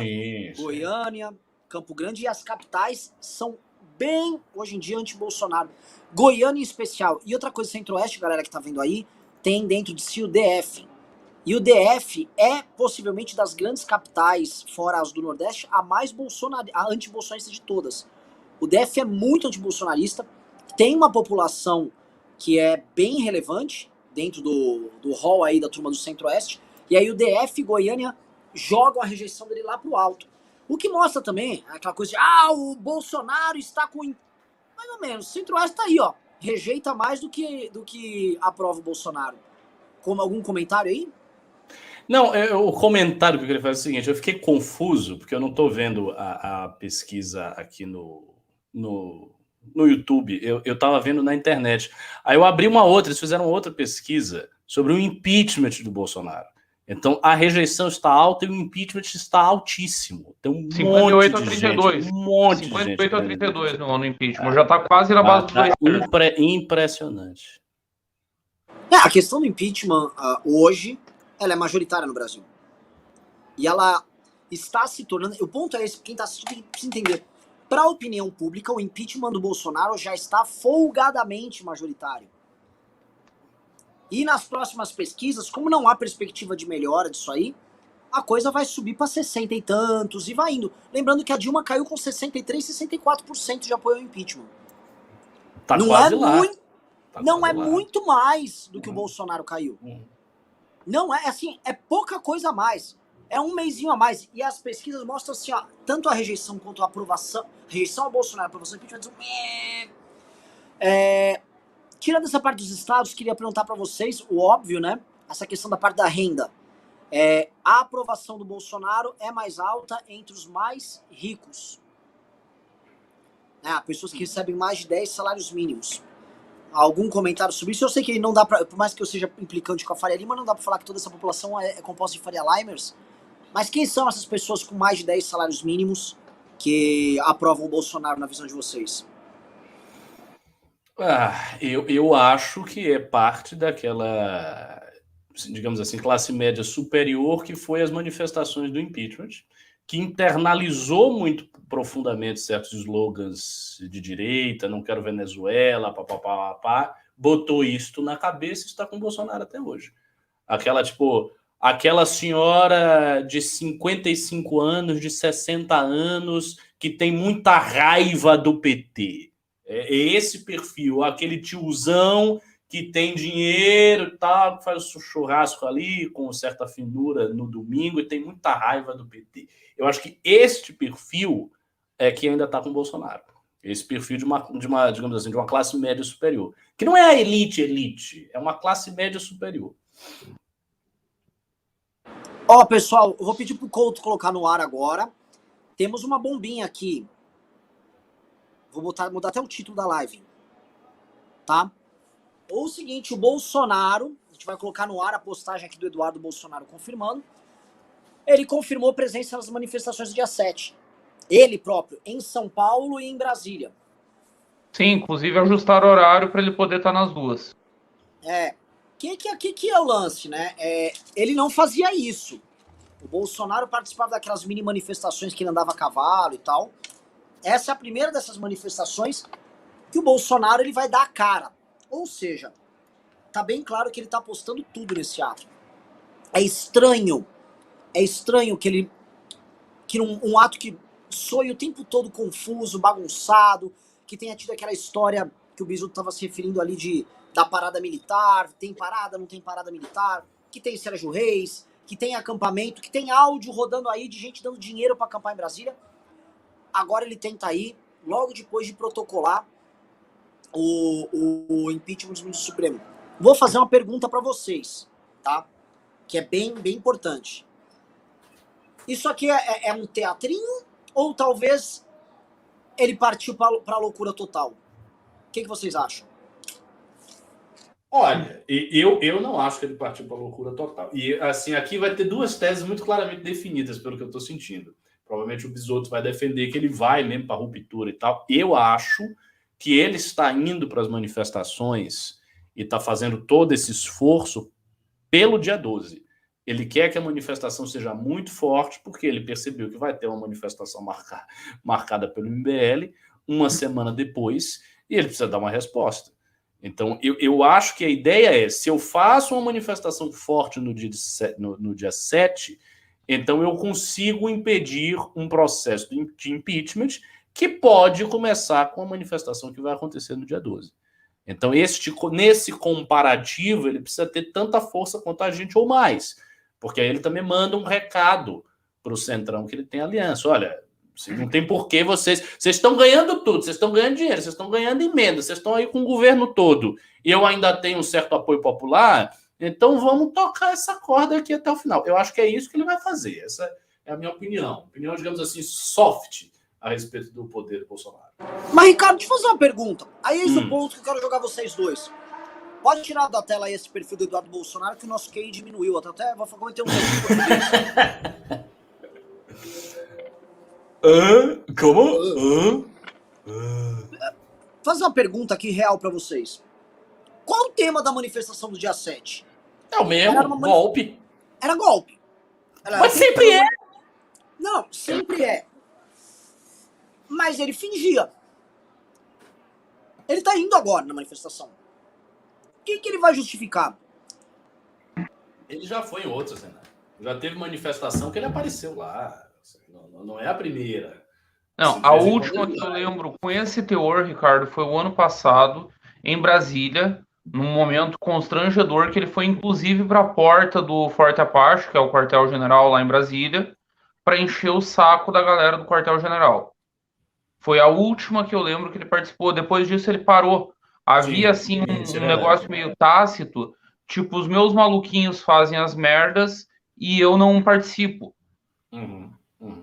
Goiânia, Campo Grande, e as capitais são bem, hoje em dia, anti-Bolsonaro. Goiânia em especial. E outra coisa, Centro-Oeste, galera que tá vendo aí, tem dentro de si o DF. E o DF é possivelmente das grandes capitais, fora as do Nordeste, a anti-bolsonarista de todas. O DF é muito anti-bolsonarista, tem uma população que é bem relevante dentro do hall aí da turma do Centro-Oeste, e aí o DF e Goiânia jogam a rejeição dele lá pro alto. O que mostra também aquela coisa de, o Bolsonaro está com... Mais ou menos, o Centro-Oeste tá aí, ó, rejeita mais do que aprova o Bolsonaro. Como algum comentário aí? Não, o comentário que eu queria fazer é o seguinte, eu fiquei confuso, porque eu não estou vendo a pesquisa aqui no YouTube, eu estava vendo na internet. Aí eu abri uma outra, eles fizeram outra pesquisa sobre o impeachment do Bolsonaro. Então, a rejeição está alta e o impeachment está altíssimo. Tem um 58 a 32. Gente, um monte 58 de gente a 32 no impeachment. Já está quase na base dos 2. Impressionante. A questão do impeachment, hoje, ela é majoritária no Brasil. E ela está se tornando... O ponto é esse, quem está assistindo precisa entender. Para a opinião pública, o impeachment do Bolsonaro já está folgadamente majoritário. E nas próximas pesquisas, como não há perspectiva de melhora disso aí, a coisa vai subir para 60 e tantos e vai indo. Lembrando que a Dilma caiu com 63, 64% de apoio ao impeachment. Tá não quase é lá. muito, tá não é lá. muito mais do que o Bolsonaro caiu. Não é assim, é pouca coisa a mais. É um mesinho a mais. E as pesquisas mostram assim, ó, tanto a rejeição quanto a aprovação. Rejeição ao Bolsonaro, aprovação ao impeachment. Tirando essa parte dos estados, queria perguntar para vocês, o óbvio, né? Essa questão da parte da renda. A aprovação do Bolsonaro é mais alta entre os mais ricos. Pessoas que recebem mais de 10 salários mínimos. Algum comentário sobre isso? Eu sei que não dá pra, por mais que eu seja implicante com a Faria Lima, não dá pra falar que toda essa população é composta de Faria Limers. Mas quem são essas pessoas com mais de 10 salários mínimos que aprovam o Bolsonaro na visão de vocês? Eu acho que é parte daquela digamos assim, classe média superior, que foi as manifestações do impeachment, que internalizou muito profundamente certos slogans de direita, não quero Venezuela, papapá, botou isto na cabeça e está com o Bolsonaro até hoje. Aquela senhora de 55 anos, de 60 anos, que tem muita raiva do PT. É esse perfil, aquele tiozão que tem dinheiro e tal, faz o churrasco ali com certa finura no domingo e tem muita raiva do PT. Eu acho que este perfil é que ainda está com o Bolsonaro. Esse perfil de uma, digamos assim, de uma classe média superior. Que não é a elite, é uma classe média superior. Ó, pessoal, eu vou pedir pro Couto colocar no ar agora. Temos uma bombinha aqui. Vou mudar até o título da live. Tá? Ou o seguinte, o Bolsonaro, a gente vai colocar no ar a postagem aqui do Eduardo Bolsonaro confirmando. Ele confirmou presença nas manifestações do dia 7. Ele próprio, em São Paulo e em Brasília. Sim, inclusive ajustaram o horário para ele poder estar nas duas. Que é o lance, né? Ele não fazia isso. O Bolsonaro participava daquelas mini manifestações que ele andava a cavalo e tal. Essa é a primeira dessas manifestações que o Bolsonaro ele vai dar a cara. Ou seja, tá bem claro que ele tá apostando tudo nesse ato. É estranho que um ato que soe o tempo todo confuso, bagunçado, que tenha tido aquela história que o Bisu estava se referindo ali da parada militar, tem parada, não tem parada militar, que tem Sérgio Reis, que tem acampamento, que tem áudio rodando aí de gente dando dinheiro para acampar em Brasília. Agora ele tenta ir, logo depois de protocolar o impeachment do ministro Supremo. Vou fazer uma pergunta para vocês, tá? Que é bem importante. Isso aqui é um teatrinho ou talvez ele partiu para a loucura total? O que vocês acham? Olha, eu não acho que ele partiu para a loucura total. E, assim, aqui vai ter duas teses muito claramente definidas, pelo que eu estou sentindo. Provavelmente o Bisotto vai defender que ele vai mesmo para a ruptura e tal. Eu acho que ele está indo para as manifestações e está fazendo todo esse esforço pelo dia 12. Ele quer que a manifestação seja muito forte, porque ele percebeu que vai ter uma manifestação marcada pelo MBL uma semana depois, e ele precisa dar uma resposta. Então, eu acho que a ideia é, se eu faço uma manifestação forte no dia 7, então eu consigo impedir um processo de impeachment que pode começar com a manifestação que vai acontecer no dia 12. Então, nesse comparativo, ele precisa ter tanta força quanto a gente ou mais, porque aí ele também manda um recado para o Centrão que ele tem aliança. Olha, não tem porquê vocês estão ganhando tudo, vocês estão ganhando dinheiro, vocês estão ganhando emenda, vocês estão aí com o governo todo, e eu ainda tenho um certo apoio popular, então vamos tocar essa corda aqui até o final. Eu acho que é isso que ele vai fazer, essa é a minha opinião, digamos assim, soft a respeito do poder do Bolsonaro. Mas, Ricardo, deixa eu fazer uma pergunta. Aí é o ponto que eu quero jogar vocês dois. Pode tirar da tela aí esse perfil do Eduardo Bolsonaro, que o nosso QI diminuiu. Até vou cometer um Como? Fazer uma pergunta aqui real pra vocês. Qual o tema da manifestação do dia 7? É o mesmo, golpe. Era golpe. Mas sempre é. Não, sempre é. Mas ele fingia. Ele tá indo agora na manifestação. O que ele vai justificar? Ele já foi em outras, né? Já teve manifestação que ele apareceu lá. Não é a primeira. Não, a última que eu lembro com esse teor, Ricardo, foi o ano passado, em Brasília, num momento constrangedor, que ele foi inclusive para a porta do Forte Apache, que é o quartel-general lá em Brasília, para encher o saco da galera do quartel-general. Foi a última que eu lembro que ele participou. Depois disso ele parou. Havia, assim, um negócio meio tácito, tipo, os meus maluquinhos fazem as merdas e eu não participo.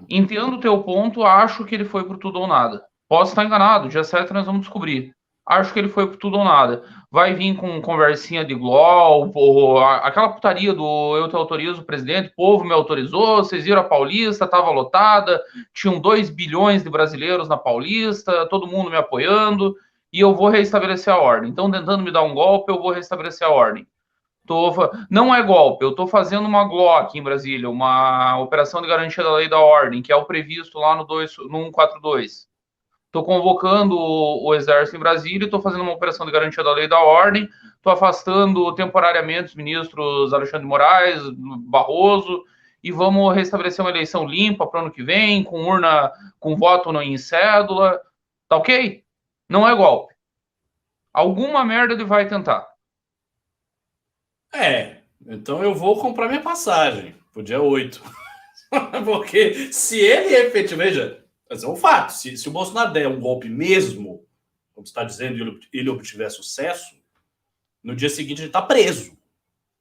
Entendo o teu ponto, acho que ele foi por tudo ou nada. Posso estar enganado, dia 7 nós vamos descobrir. Acho que ele foi por tudo ou nada. Vai vir com conversinha de GLOL, ou aquela putaria do eu te autorizo, presidente, o povo me autorizou, vocês viram a Paulista, estava lotada, tinham 2 bilhões de brasileiros na Paulista, todo mundo me apoiando, e eu vou restabelecer a ordem. Então, tentando me dar um golpe, eu vou restabelecer a ordem. Não é golpe, eu estou fazendo uma Glock em Brasília, uma operação de garantia da lei e da ordem, que é o previsto lá no 142. Estou convocando o Exército em Brasília, estou fazendo uma operação de garantia da lei e da ordem, estou afastando temporariamente os ministros Alexandre de Moraes, Barroso, e vamos restabelecer uma eleição limpa para o ano que vem, com urna, com voto em cédula. Tá ok? Não é golpe. Alguma merda ele vai tentar. Então eu vou comprar minha passagem pro dia 8. Porque se ele efetivamente... Veja, mas é um fato. Se o Bolsonaro der um golpe mesmo, como você está dizendo, e ele obtiver sucesso, no dia seguinte ele está preso.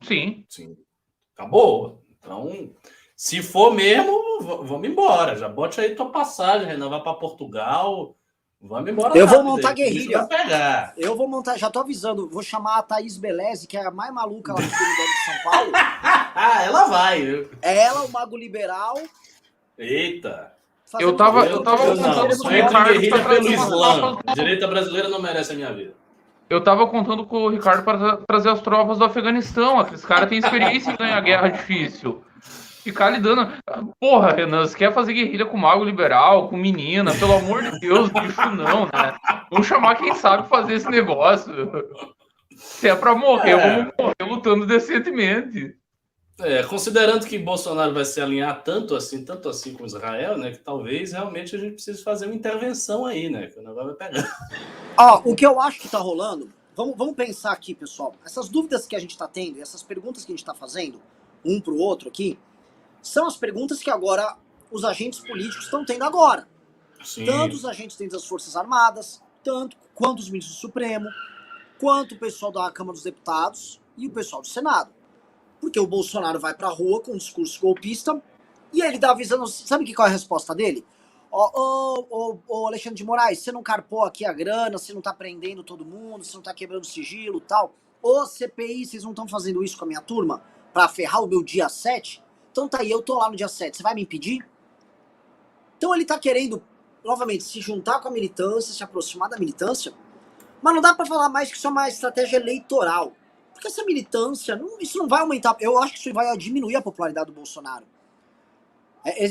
Sim. Acabou. Então, se for mesmo, vamos embora. Já bote aí tua passagem, Renan, vai para Portugal. Vamos embora. Eu vou montar guerrilha. Vai pegar. Eu vou montar, já tô avisando, vou chamar a Thaís Beleze, que é a mais maluca lá do Comunidade de São Paulo. Ela vai. É ela, o Mago Liberal. Eita. Eu tava contando com o Ricardo guerrilha pelo Islã. A direita brasileira não merece a minha vida. Eu tava contando com o Ricardo para trazer as tropas do Afeganistão. Aqueles caras têm experiência em ganhar guerra difícil. Ficar lidando. Porra, Renan, você quer fazer guerrilha com Mago Liberal, com menina? Pelo amor de Deus, bicho, não, né? Vamos chamar quem sabe fazer esse negócio. Se é pra morrer, vamos morrer lutando decentemente. Considerando que Bolsonaro vai se alinhar tanto assim com Israel, né? Que talvez realmente a gente precise fazer uma intervenção aí, né? Que o negócio vai pegar. O que eu acho que tá rolando, vamos pensar aqui, pessoal. Essas dúvidas que a gente tá tendo, essas perguntas que a gente tá fazendo, um pro outro aqui, são as perguntas que agora os agentes políticos estão tendo agora. Sim. Tanto os agentes dentro das Forças Armadas, tanto quanto os ministros do Supremo, quanto o pessoal da Câmara dos Deputados e o pessoal do Senado. Porque o Bolsonaro vai pra rua com um discurso golpista e ele dá avisando... Sabe qual é a resposta dele? Alexandre de Moraes, você não carpou aqui a grana, você não tá prendendo todo mundo, você não tá quebrando sigilo e tal. Ô CPI, vocês não estão fazendo isso com a minha turma pra ferrar o meu dia 7? Então tá aí, eu tô lá no dia 7, você vai me impedir? Então ele tá querendo, novamente, se juntar com a militância, se aproximar da militância, mas não dá pra falar mais que isso é uma estratégia eleitoral. Porque essa militância, isso não vai aumentar, eu acho que isso vai diminuir a popularidade do Bolsonaro.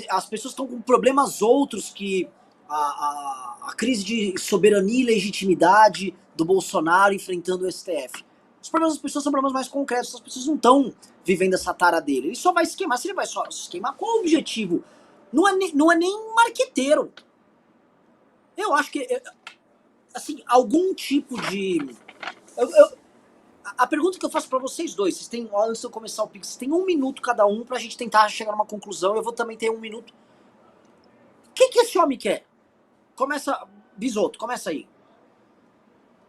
As pessoas estão com problemas outros que a crise de soberania e legitimidade do Bolsonaro enfrentando o STF. Os problemas das pessoas são problemas mais concretos, as pessoas não estão vivendo essa tara dele. Ele só vai se queimar, se ele vai só se queimar, qual o objetivo? Não é nem marqueteiro. Eu acho que, assim, algum tipo de... A pergunta que eu faço pra vocês dois, vocês têm, antes de eu começar o Pix, vocês têm 1 minuto cada um pra gente tentar chegar numa conclusão, eu vou também ter 1 minuto. O que esse homem quer? Começa, Bisotto, começa aí.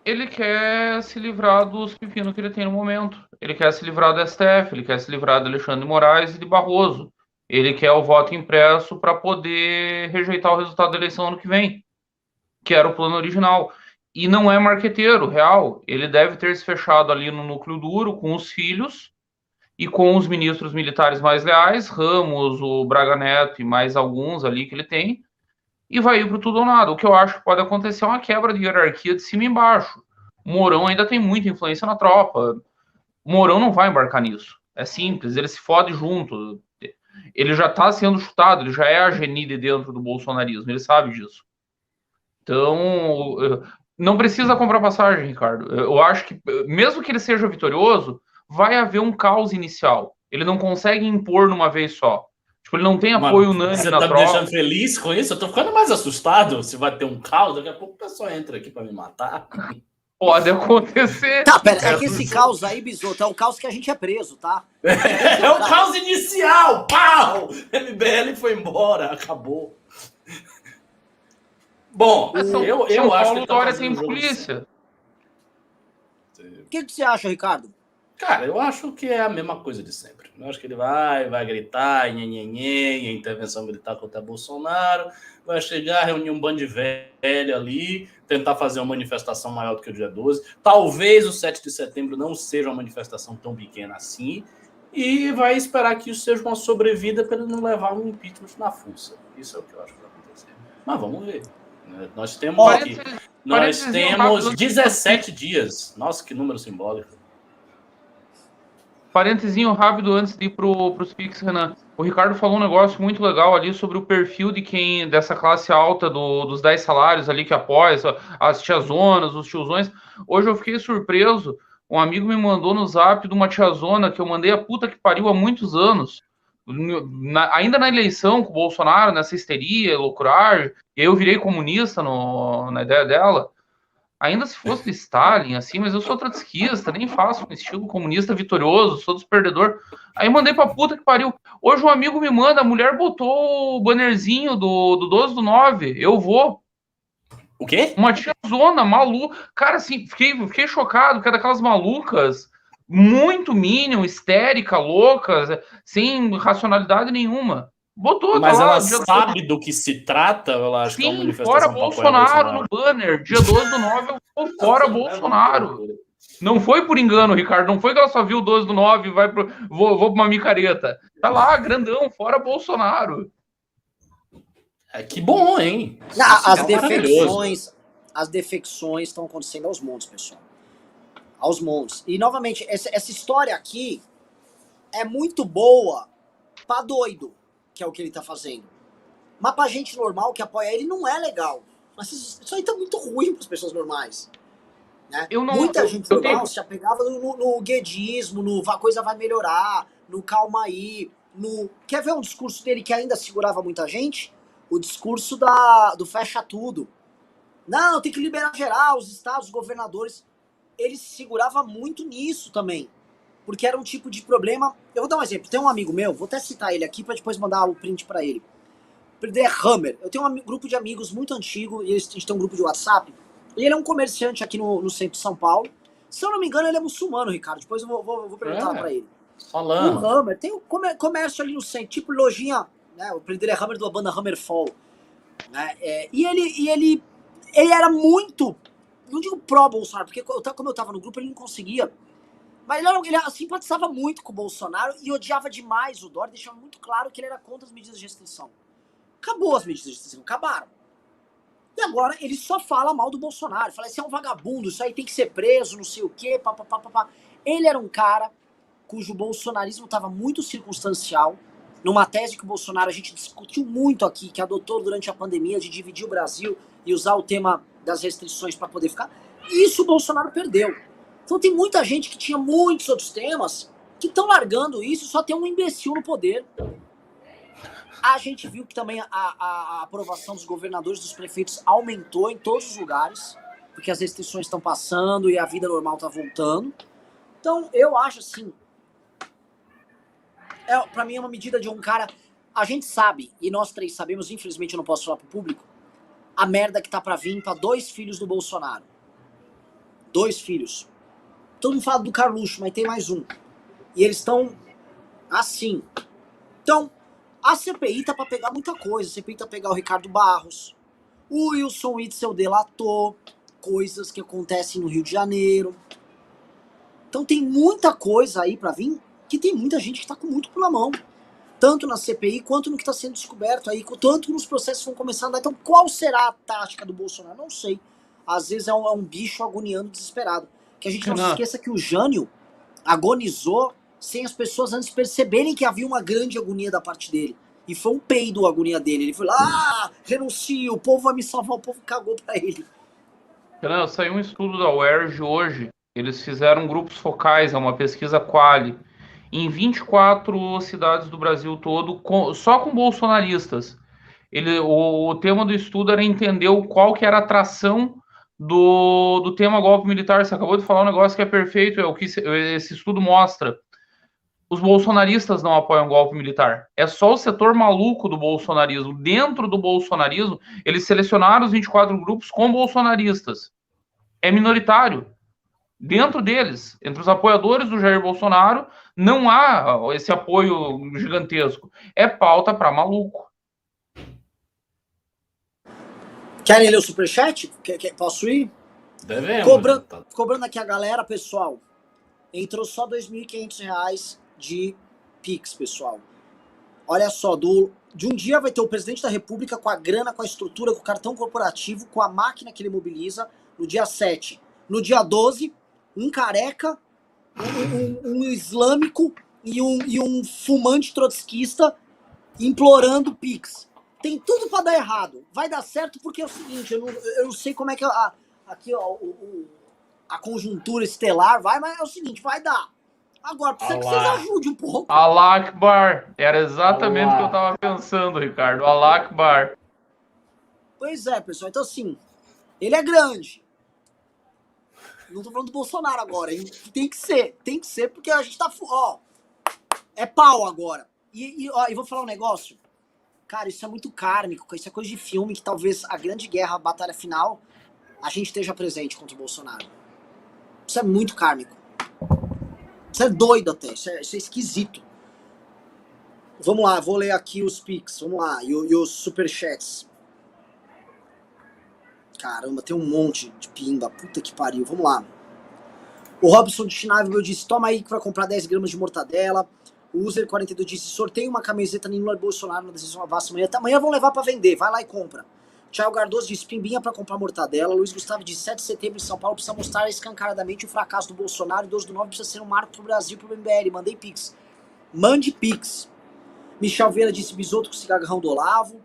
Ele quer se livrar dos pepinos que ele tem no momento. Ele quer se livrar do STF, ele quer se livrar de Alexandre de Moraes e de Barroso. Ele quer o voto impresso para poder rejeitar o resultado da eleição ano que vem, que era o plano original. E não é marqueteiro, real. Ele deve ter se fechado ali no núcleo duro com os filhos e com os ministros militares mais leais, Ramos, o Braga Neto e mais alguns ali que ele tem, e vai ir para tudo ou nada. O que eu acho que pode acontecer é uma quebra de hierarquia de cima e embaixo. O Mourão ainda tem muita influência na tropa. O Mourão não vai embarcar nisso. É simples, ele se fode junto. Ele já está sendo chutado, ele já é a genide dentro do bolsonarismo, ele sabe disso. Então, não precisa comprar passagem, Ricardo. Eu acho que, mesmo que ele seja vitorioso, vai haver um caos inicial. Ele não consegue impor numa vez só. Tipo, ele não tem apoio unânime na tropa. Você tá me deixando feliz com isso? Eu tô ficando mais assustado se vai ter um caos. Daqui a pouco o pessoal entra aqui pra me matar. Pode acontecer. Tá, pera, é que esse caos aí, Bisotto, é o caos que a gente é preso, tá? É o caos inicial! Pau! MBL foi embora, acabou. Bom, eu acho que Paulo Dória tem polícia. O que você acha, Ricardo? Cara, eu acho que é a mesma coisa de sempre. Eu acho que ele vai gritar, nhenhenhen, a intervenção militar contra Bolsonaro, vai chegar, reunir um bando de velho ali, tentar fazer uma manifestação maior do que o dia 12. Talvez o 7 de setembro não seja uma manifestação tão pequena assim, e vai esperar que isso seja uma sobrevida para ele não levar um impeachment na fuça. Isso é o que eu acho que vai acontecer. Mas vamos ver. Nós temos aqui, temos 17 dias. Nossa, que número simbólico. Parentezinho rápido antes de ir pros Pix, Renan. O Ricardo falou um negócio muito legal ali sobre o perfil de quem, dessa classe alta dos 10 salários ali que apoia, as tiazonas, os tiozões. Hoje eu fiquei surpreso. Um amigo me mandou no zap de uma tiazona que eu mandei a puta que pariu há muitos anos. Ainda na eleição com o Bolsonaro, nessa histeria, loucurar, e aí eu virei comunista na ideia dela. Ainda se fosse de Stalin, assim, mas eu sou trotskista, nem faço um estilo comunista vitorioso, sou dos perdedores. Aí mandei pra puta que pariu. Hoje um amigo me manda, a mulher botou o bannerzinho do 12/9, eu vou. O quê? Uma tiazona maluca. Cara, assim, fiquei chocado, porque é daquelas malucas, muito mínimo, histérica, loucas, sem racionalidade nenhuma. Botou, Mas tá lá. ela sabe do que se trata? Ou ela acha que é uma Sim, fora manifestação para apoiar Bolsonaro no Bolsonaro? banner. Dia 12/9 eu vou fora Bolsonaro. Não foi por engano, Ricardo. Não foi que ela só viu o 12/9 e vou pra uma micareta. Tá lá, grandão, fora Bolsonaro. É, que bom, hein? Não, Maravilhoso. as defecções estão acontecendo aos montes, pessoal. Aos montes. E, novamente, essa história aqui é muito boa pra doido, que é o que ele tá fazendo. Mas pra gente normal que apoia ele não é legal. Mas isso aí tá muito ruim pras pessoas normais. Né? Muita gente normal se apegava no guedismo, no a coisa vai melhorar, no calma aí, no... Quer ver um discurso dele que ainda segurava muita gente? O discurso do fecha tudo. Não, tem que liberar geral, os estados, os governadores. Ele se segurava muito nisso também. Porque era um tipo de problema... Eu vou dar um exemplo. Tem um amigo meu, vou até citar ele aqui pra depois mandar o print pra ele. É Hammer. Eu tenho um grupo de amigos muito antigo, e a gente tem um grupo de WhatsApp, e ele é um comerciante aqui no centro de São Paulo. Se eu não me engano, ele é muçulmano, Ricardo. Depois eu vou perguntar lá pra ele. Falando. O Hammer tem um comércio ali no centro, tipo lojinha, né? O apelido dele é Hammer, da banda Hammerfall. Né? E ele era muito, não digo pró-Bolsonaro, porque como eu tava no grupo, ele não conseguia. Mas ele simpatizava muito com o Bolsonaro e odiava demais o Dória, deixava muito claro que ele era contra as medidas de restrição. Acabou as medidas de restrição, acabaram. E agora ele só fala mal do Bolsonaro. Fala, esse é um vagabundo, isso aí tem que ser preso, não sei o quê, papapá. Ele era um cara cujo bolsonarismo estava muito circunstancial, numa tese que o Bolsonaro, a gente discutiu muito aqui, que adotou durante a pandemia, de dividir o Brasil e usar o tema das restrições para poder ficar. E isso o Bolsonaro perdeu. Então tem muita gente que tinha muitos outros temas que estão largando isso, só tem um imbecil no poder. A gente viu que também a aprovação dos governadores, dos prefeitos, aumentou em todos os lugares, porque as restrições estão passando e a vida normal está voltando. Então, eu acho assim, pra mim é uma medida de um cara... A gente sabe, e nós três sabemos, infelizmente eu não posso falar pro público, a merda que tá pra vir pra 2 filhos do Bolsonaro. 2 filhos. Todo mundo fala do Carluxo, mas tem mais um. E eles estão assim. Então... A CPI tá pra pegar muita coisa. A CPI tá pra pegar o Ricardo Barros. O Wilson Witzel delatou coisas que acontecem no Rio de Janeiro. Então tem muita coisa aí pra vir que tem muita gente que tá com muito pela mão. Tanto na CPI quanto no que tá sendo descoberto aí. Tanto nos processos que vão começar a andar. Então qual será a tática do Bolsonaro? Não sei. Às vezes é um bicho agoniando desesperado. Que a gente não se esqueça que o Jânio agonizou sem as pessoas antes perceberem que havia uma grande agonia da parte dele. E foi um peido a agonia dele. Ele foi lá, renuncio, o povo vai me salvar, o povo cagou pra ele. Renan, saiu um estudo da UERJ hoje. Eles fizeram grupos focais, é uma pesquisa Quali, em 24 cidades do Brasil todo, só com bolsonaristas. O tema do estudo era entender qual que era a atração do tema golpe militar. Você acabou de falar um negócio que é perfeito, é o que esse estudo mostra. Os bolsonaristas não apoiam golpe militar. É só o setor maluco do bolsonarismo. Dentro do bolsonarismo, eles selecionaram os 24 grupos com bolsonaristas. É minoritário. Dentro deles, entre os apoiadores do Jair Bolsonaro, não há esse apoio gigantesco. É pauta para maluco. Querem ler o superchat? Posso ir? Devemos. Cobrando aqui a galera, pessoal. Entrou só R$ 2.500 de Pix, pessoal. Olha só, de um dia vai ter o presidente da República com a grana, com a estrutura, com o cartão corporativo, com a máquina que ele mobiliza, no dia 7. No dia 12, um careca um islâmico e um fumante trotskista implorando Pix. Tem tudo pra dar errado. Vai dar certo porque é o seguinte, eu não sei como é que aqui ó, a conjuntura estelar vai, mas é o seguinte, vai dar. Agora, precisa que vocês ajudem um pouco. Allah Akbar. Era exatamente o que eu tava pensando, Ricardo. Allah Akbar. Pois é, pessoal. Então, assim, ele é grande. Não tô falando do Bolsonaro agora. Tem que ser, porque a gente tá... Ó, é pau agora. E vou falar um negócio. Cara, isso é muito kármico. Isso é coisa de filme que talvez a grande guerra, a batalha final, a gente esteja presente contra o Bolsonaro. Isso é muito kármico. Isso é doido até. Isso é esquisito. Vamos lá, vou ler aqui os pics. Vamos lá. E os superchats. Caramba, tem um monte de pimba. Puta que pariu. Vamos lá. O Robson de Chinável disse, toma aí que vai comprar 10 gramas de mortadela. O User42 disse, sorteio uma camiseta nem Lula Bolsonaro na decisão avassa amanhã. Amanhã vão levar pra vender, vai lá e compra. Thiago Gardoso disse, pimbinha pra comprar mortadela. Luiz Gustavo disse, 7 de setembro em São Paulo precisa mostrar escancaradamente o fracasso do Bolsonaro. E 12/9 precisa ser um marco pro Brasil, pro MBL. Mandei pix. Mande pix. Michel Vieira disse, bisoto com cigarrão do Olavo.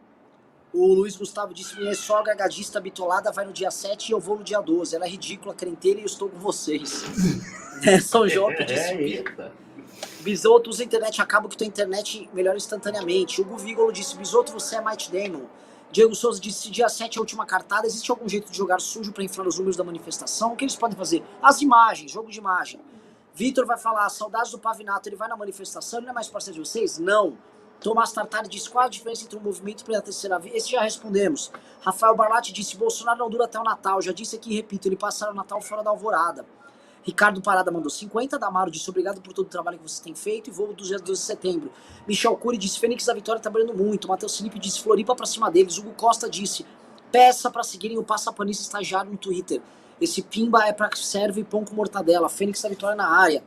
O Luiz Gustavo disse, minha sogra gadista bitolada vai no dia 7 e eu vou no dia 12. Ela é ridícula, crentelha e eu estou com vocês. São Jope disse, Bisoto usa a internet, acaba que tua internet melhora instantaneamente. Hugo Vigolo disse, Bisoto, você é Matt Damon. Diego Souza disse, dia 7 é a última cartada, existe algum jeito de jogar sujo para inflar os números da manifestação? O que eles podem fazer? As imagens, jogo de imagem. Vitor vai falar, saudades do Pavinato, ele vai na manifestação, ele não é mais parceiro de vocês? Não. Tomás Tartari disse, qual a diferença entre um movimento e a terceira via? Esse já respondemos. Rafael Barlatti disse, Bolsonaro não dura até o Natal, já disse aqui e repito, ele passará o Natal fora da alvorada. Ricardo Parada mandou 50, Damaro disse, obrigado por todo o trabalho que vocês têm feito, e voo do dia 12 de setembro. Michel Cury disse, Fênix da Vitória tá trabalhando muito. Matheus Felipe disse, Floripa pra cima deles. Hugo Costa disse, peça pra seguirem o Passapanista Estagiário no Twitter. Esse pimba é pra que serve pão com mortadela. Fênix da Vitória na área.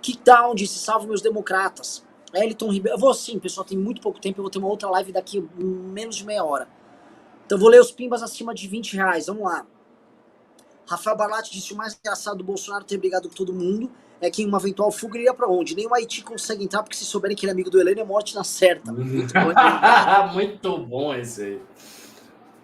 Kickdown disse, salve meus democratas. Eliton Ribeiro, eu vou sim, pessoal, tem muito pouco tempo, eu vou ter uma outra live daqui a menos de meia hora. Então eu vou ler os pimbas acima de R$20, vamos lá. Rafael Barlatti disse, o mais engraçado do Bolsonaro ter brigado com todo mundo é que em uma eventual fuga iria pra onde? Nem o Haiti consegue entrar, porque se souberem que ele é amigo do Heleno, é morte na certa. Muito bom. Muito bom esse aí.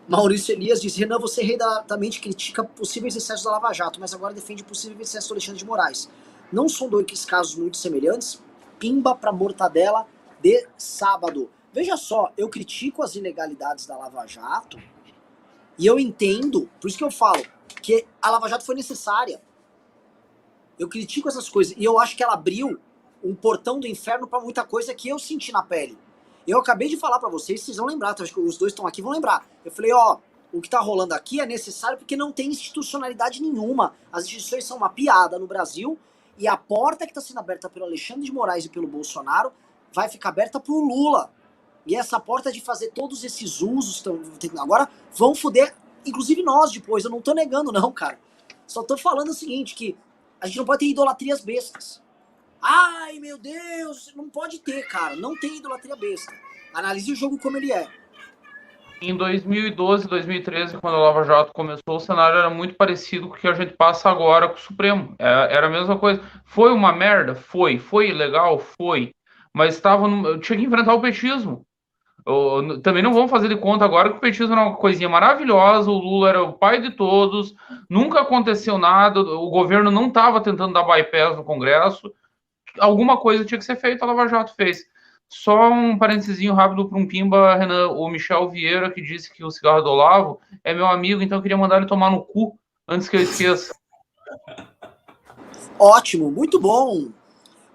Maurício Elias disse, Renan, você reiteradamente critica possíveis excessos da Lava Jato, mas agora defende possíveis excessos do Alexandre de Moraes. Não são dois casos muito semelhantes? Pimba pra mortadela de sábado. Veja só, eu critico as ilegalidades da Lava Jato e eu entendo, por isso que eu falo, que a Lava Jato foi necessária. Eu critico essas coisas e eu acho que ela abriu um portão do inferno pra muita coisa que eu senti na pele. Eu acabei de falar pra vocês, vocês vão lembrar, acho que os dois estão aqui, vão lembrar. Eu falei, ó, o que tá rolando aqui é necessário porque não tem institucionalidade nenhuma. As instituições são uma piada no Brasil e a porta que está sendo aberta pelo Alexandre de Moraes e pelo Bolsonaro vai ficar aberta pro Lula. E essa porta de fazer todos esses usos, agora vão foder, inclusive nós depois, eu não tô negando não, cara. Só tô falando o seguinte, que a gente não pode ter idolatrias bestas. Ai, meu Deus, não pode ter, cara, não tem idolatria besta. Analise o jogo como ele é. Em 2012, 2013, quando a Lava Jato começou, o cenário era muito parecido com o que a gente passa agora com o Supremo. Era a mesma coisa. Foi uma merda? Foi. Foi ilegal? Foi. Mas tinha que enfrentar o petismo. Também não vamos fazer de conta agora que o petismo era uma coisinha maravilhosa, o Lula era o pai de todos, nunca aconteceu nada, o governo não estava tentando dar bypass no Congresso. Alguma coisa tinha que ser feita, a Lava Jato fez. Só um parentezinho rápido para um pimba, Renan, o Michel Vieira, que disse que o cigarro do Olavo é meu amigo, então eu queria mandar ele tomar no cu antes que eu esqueça. Ótimo, muito bom.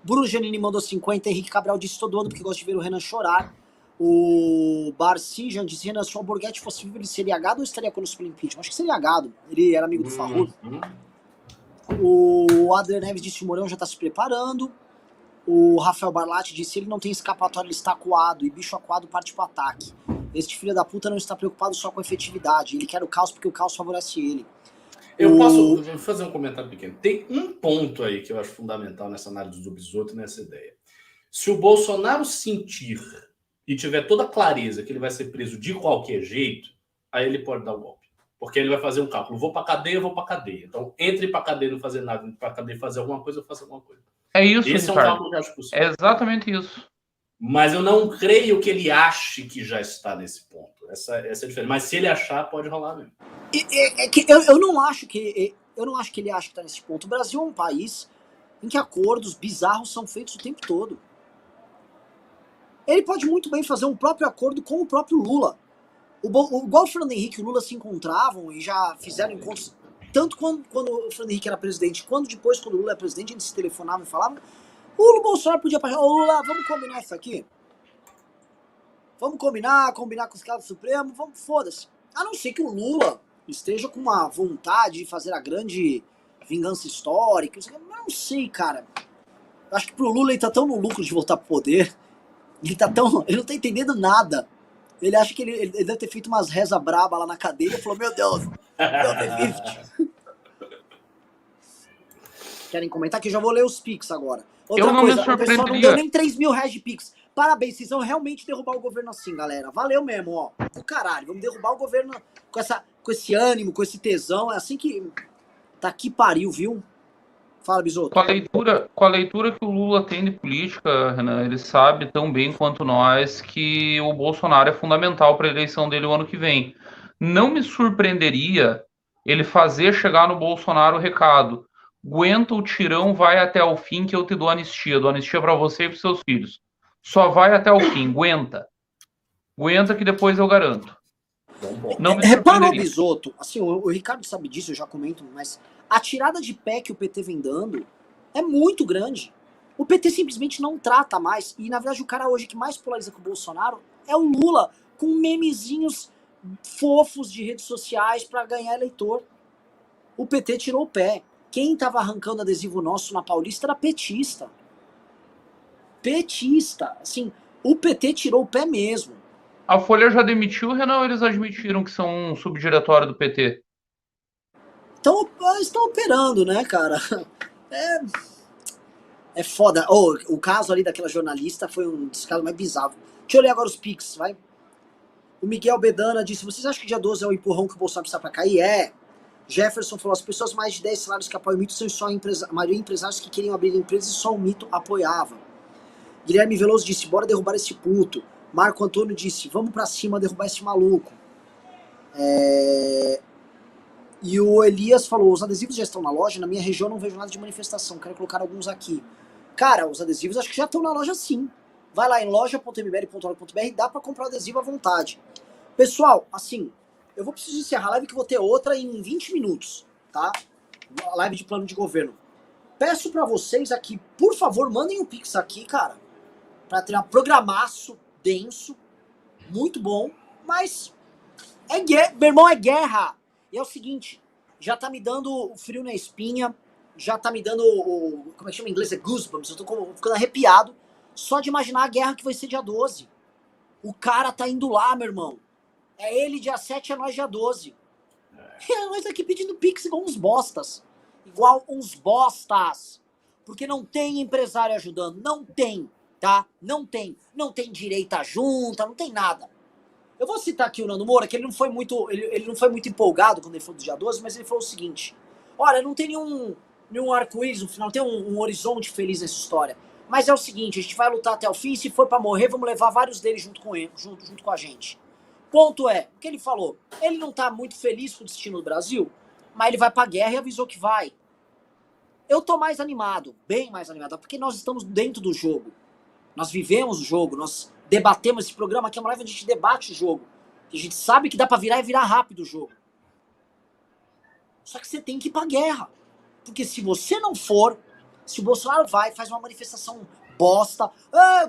Bruno Giannini mandou 50, Henrique Cabral disse, todo ano porque gosta de ver o Renan chorar. O Barcijan disse, Renan, se o Alborguete fosse vivo, ele seria gado ou estaria conosco pelo impeachment? Acho que seria gado, ele era amigo do Farrur. O Adler Neves disse, o Mourão já tá se preparando. O Rafael Barlatti disse, ele não tem escapatória, ele está acuado, e bicho acuado parte pro ataque. Este filho da puta não está preocupado só com a efetividade, ele quer o caos porque o caos favorece ele. Eu posso fazer um comentário pequeno. Tem um ponto aí que eu acho fundamental nessa análise do Bisotto, nessa ideia. Se o Bolsonaro sentir e tiver toda a clareza que ele vai ser preso de qualquer jeito, aí ele pode dar o golpe. Porque ele vai fazer um cálculo. Vou para cadeia, vou para cadeia. Então, entre para cadeia e não fazer nada, entre para cadeia e fazer alguma coisa, eu faço alguma coisa. É isso, Esse Ricardo. é um cálculo que eu acho possível. É exatamente isso. Mas eu não creio que ele ache que já está nesse ponto. Essa é a diferença. Mas se ele achar, pode rolar mesmo. É que eu não acho que ele acha que está nesse ponto. O Brasil é um país em que acordos bizarros são feitos o tempo todo. Ele pode muito bem fazer um próprio acordo com o próprio Lula. Igual o Fernando Henrique e o Lula se encontravam e já fizeram encontros, tanto quando o Fernando Henrique era presidente, quanto depois, quando o Lula era presidente, eles se telefonavam e falavam. O Bolsonaro podia passar, ô Lula, vamos combinar isso aqui? Vamos combinar com os caras do Supremo, vamos, foda-se. A não ser que o Lula esteja com uma vontade de fazer a grande vingança histórica, mas não sei, cara. Acho que pro Lula ele tá tão no lucro de voltar pro poder, ele não tá entendendo nada. Ele acha que ele deve ter feito umas reza braba lá na cadeia e falou, meu Deus, Querem comentar? Que eu já vou ler os Pix agora. Outra coisa, o pessoal não deu nem 3 mil reais de Pix. Parabéns, vocês vão realmente derrubar o governo assim, galera. Valeu mesmo, ó. Do caralho, vamos derrubar o governo com esse ânimo, com esse tesão. É assim que... Tá que pariu, viu? Fala, Bisotto. Com a leitura que o Lula tem de política, Renan, ele sabe tão bem quanto nós que o Bolsonaro é fundamental para a eleição dele o ano que vem. Não me surpreenderia ele fazer chegar no Bolsonaro o recado: aguenta o tirão, vai até o fim que eu te dou anistia para você e para seus filhos. Só vai até o fim, aguenta que depois eu garanto. Não me reparou, Bisotto, assim, o Ricardo sabe disso, eu já comento, mas a tirada de pé que o PT vem dando é muito grande. O PT simplesmente não trata mais, e na verdade o cara hoje que mais polariza com o Bolsonaro é o Lula, com memezinhos fofos de redes sociais pra ganhar eleitor. O PT tirou o pé. Quem tava arrancando adesivo nosso na Paulista era petista. Petista. Assim, o PT tirou o pé mesmo. A Folha já demitiu, Renan, ou eles admitiram que são um subdiretório do PT? Então, estão operando, né, cara? É foda. O caso ali daquela jornalista foi um dos casos mais bizarros. Deixa eu ler agora os Pix, vai. O Miguel Bedana disse, vocês acham que dia 12 é o empurrão que o Bolsonaro precisa pra cair? É. Jefferson falou, as pessoas mais de 10 salários que apoiam o mito são só a maioria empresários que queriam abrir empresas e só o mito apoiava. Guilherme Veloso disse, bora derrubar esse puto. Marco Antônio disse, vamos pra cima derrubar esse maluco. E o Elias falou, os adesivos já estão na loja, na minha região não vejo nada de manifestação, quero colocar alguns aqui. Cara, os adesivos acho que já estão na loja sim. Vai lá em loja.mbl.org.br, dá pra comprar adesivo à vontade. Pessoal, assim, eu vou precisar encerrar a live que eu vou ter outra em 20 minutos, tá? A live de plano de governo. Peço pra vocês aqui, por favor, mandem um Pix aqui, cara, pra ter um programaço denso, muito bom, mas meu irmão, é guerra. E é o seguinte, já tá me dando frio na espinha, já tá me dando como é que chama em inglês? É goosebumps, eu tô ficando arrepiado só de imaginar a guerra que vai ser dia 12. O cara tá indo lá, meu irmão. É ele dia 7, é nós dia 12. E é nós aqui pedindo Pix igual uns bostas. Igual uns bostas. Porque não tem empresário ajudando, não tem. Tá? Não tem direita junta, não tem nada. Eu vou citar aqui o Nando Moura, que ele não foi muito empolgado quando ele falou do dia 12, mas ele falou o seguinte, olha, não tem nenhum arco-íris no final, não tem um horizonte feliz nessa história, mas é o seguinte, a gente vai lutar até o fim, se for pra morrer, vamos levar vários deles junto com a gente. Ponto é, o que ele falou, ele não tá muito feliz com o destino do Brasil, mas ele vai pra guerra e avisou que vai. Eu tô mais animado, bem mais animado, porque nós estamos dentro do jogo. Nós vivemos o jogo, nós debatemos esse programa aqui, é uma live onde a gente debate o jogo. A gente sabe que dá pra virar e virar rápido o jogo. Só que você tem que ir pra guerra. Porque se você não for, se o Bolsonaro faz uma manifestação bosta,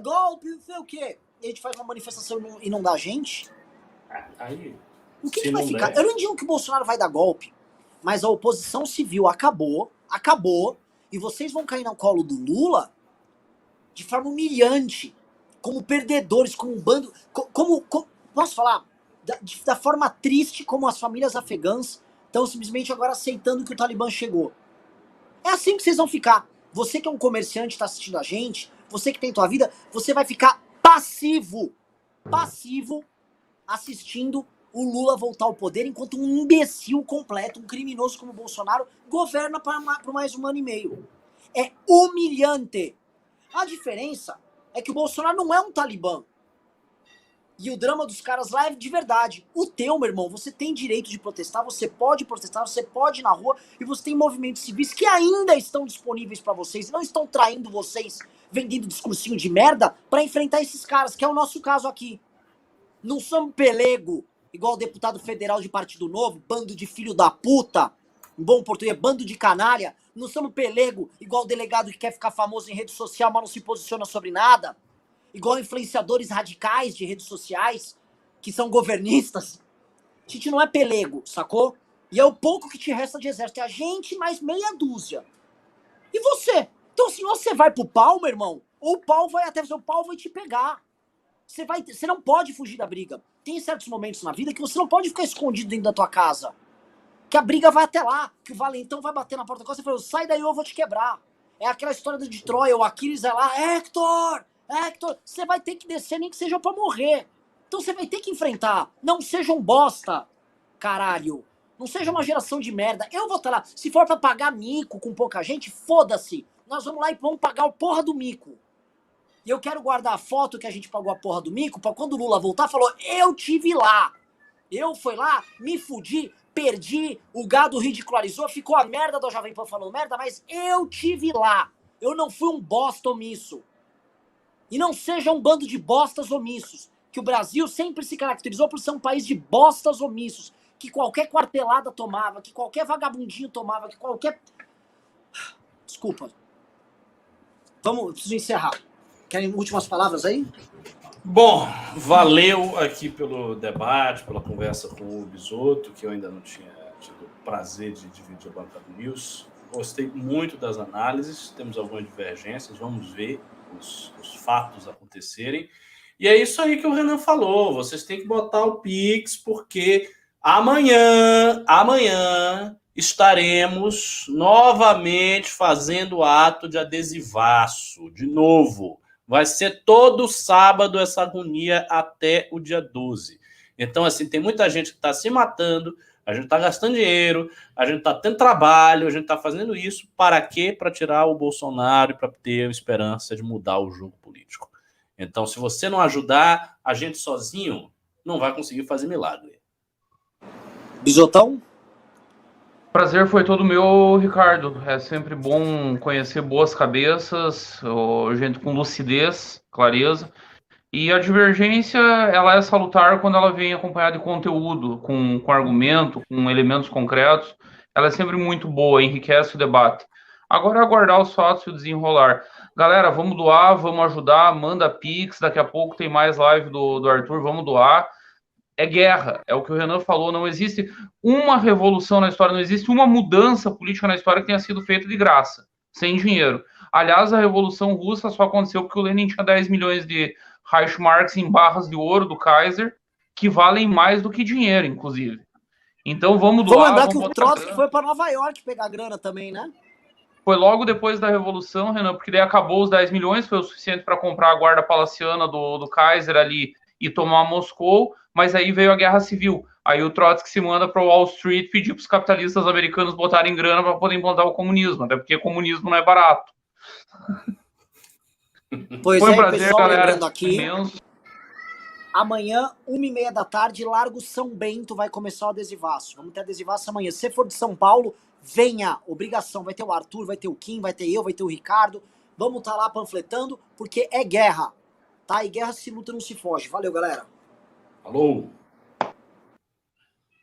golpe, não sei o quê, e a gente faz uma manifestação e não dá a gente, aí, o que vai ficar? Eu não digo que o Bolsonaro vai dar golpe, mas a oposição civil acabou, e vocês vão cair no colo do Lula de forma humilhante, como perdedores, como um bando, posso falar, da forma triste como as famílias afegãs estão simplesmente agora aceitando que o Talibã chegou. É assim que vocês vão ficar. Você que é um comerciante, está assistindo a gente, você que tem tua vida, você vai ficar passivo, assistindo o Lula voltar ao poder enquanto um imbecil completo, um criminoso como o Bolsonaro, governa por mais um ano e meio. É humilhante. A diferença é que o Bolsonaro não é um talibã. E o drama dos caras lá é de verdade. O teu, meu irmão, você tem direito de protestar, você pode ir na rua, e você tem movimentos civis que ainda estão disponíveis pra vocês, não estão traindo vocês, vendendo discursinho de merda pra enfrentar esses caras, que é o nosso caso aqui. Não somos pelego, igual o deputado federal de Partido Novo, bando de filho da puta, em bom português, bando de canalha. Não somos pelego, igual o delegado que quer ficar famoso em rede social, mas não se posiciona sobre nada. Igual influenciadores radicais de redes sociais, que são governistas. A gente não é pelego, sacou? E é o pouco que te resta de exército. É a gente mais meia dúzia. E você? Então, se você vai pro pau, meu irmão, ou o pau vai até você, o pau vai te pegar. Você não pode fugir da briga. Tem certos momentos na vida que você não pode ficar escondido dentro da tua casa. Que a briga vai até lá, que o valentão vai bater na porta da casa e fala, sai daí ou eu vou te quebrar. É aquela história de Troia, o Aquiles vai lá, Hector, você vai ter que descer nem que seja pra morrer. Então você vai ter que enfrentar. Não seja um bosta, caralho. Não seja uma geração de merda. Eu vou estar lá. Se for pra pagar mico com pouca gente, foda-se. Nós vamos lá e vamos pagar o porra do mico. E eu quero guardar a foto que a gente pagou a porra do mico pra quando o Lula voltar, falou, eu tive lá. Eu fui lá, me fudi, perdi, o gado ridicularizou, ficou a merda da Jovem Pan falando merda, mas eu tive lá. Eu não fui um bosta omisso. E não seja um bando de bostas omissos. Que o Brasil sempre se caracterizou por ser um país de bostas omissos. Que qualquer quartelada tomava, que qualquer vagabundinho tomava, que qualquer... Desculpa. Preciso encerrar. Querem últimas palavras aí? Bom, valeu aqui pelo debate, pela conversa com o Bisotto, que eu ainda não tinha tido o prazer de dividir a bancada News. Gostei muito das análises, temos algumas divergências, vamos ver os fatos acontecerem. E é isso aí que o Renan falou, vocês têm que botar o Pix, porque amanhã estaremos novamente fazendo ato de adesivaço, de novo. Vai ser todo sábado essa agonia até o dia 12. Então, assim, tem muita gente que está se matando, a gente está gastando dinheiro, a gente está tendo trabalho, a gente está fazendo isso. Para quê? Para tirar o Bolsonaro e para ter a esperança de mudar o jogo político. Então, se você não ajudar, a gente sozinho não vai conseguir fazer milagre. Bisotão? Prazer foi todo meu, Ricardo. É sempre bom conhecer boas cabeças, gente com lucidez, clareza. E a divergência, ela é salutar quando ela vem acompanhada de conteúdo, com argumento, com elementos concretos. Ela é sempre muito boa, enriquece o debate. Agora é aguardar os fatos e o desenrolar. Galera, vamos doar, vamos ajudar, manda Pix, daqui a pouco tem mais live do Arthur, vamos doar. É guerra, é o que o Renan falou, não existe uma revolução na história, não existe uma mudança política na história que tenha sido feita de graça, sem dinheiro. Aliás, a Revolução Russa só aconteceu porque o Lenin tinha 10 milhões de Reichsmarks em barras de ouro do Kaiser, que valem mais do que dinheiro, inclusive. Então vamos doar. Vamos lembrar que o Trotsky foi para Nova York pegar grana também, né? Foi logo depois da Revolução, Renan, porque daí acabou os 10 milhões, foi o suficiente para comprar a guarda palaciana do Kaiser ali e tomar Moscou, mas aí veio a Guerra Civil. Aí o Trotsky se manda para Wall Street pedir para os capitalistas americanos botarem grana para poder implantar o comunismo, até porque comunismo não é barato. Pois foi um é, prazer, pessoal, galera. lembrando aqui, Imenso. Amanhã, 1h30 Largo São Bento, vai começar o adesivaço. Vamos ter adesivaço amanhã. Se for de São Paulo, venha. Obrigação. Vai ter o Arthur, vai ter o Kim, vai ter eu, vai ter o Ricardo. Vamos estar lá panfletando, porque é guerra. Tá? E guerra se luta, não se foge. Valeu, galera. Falou!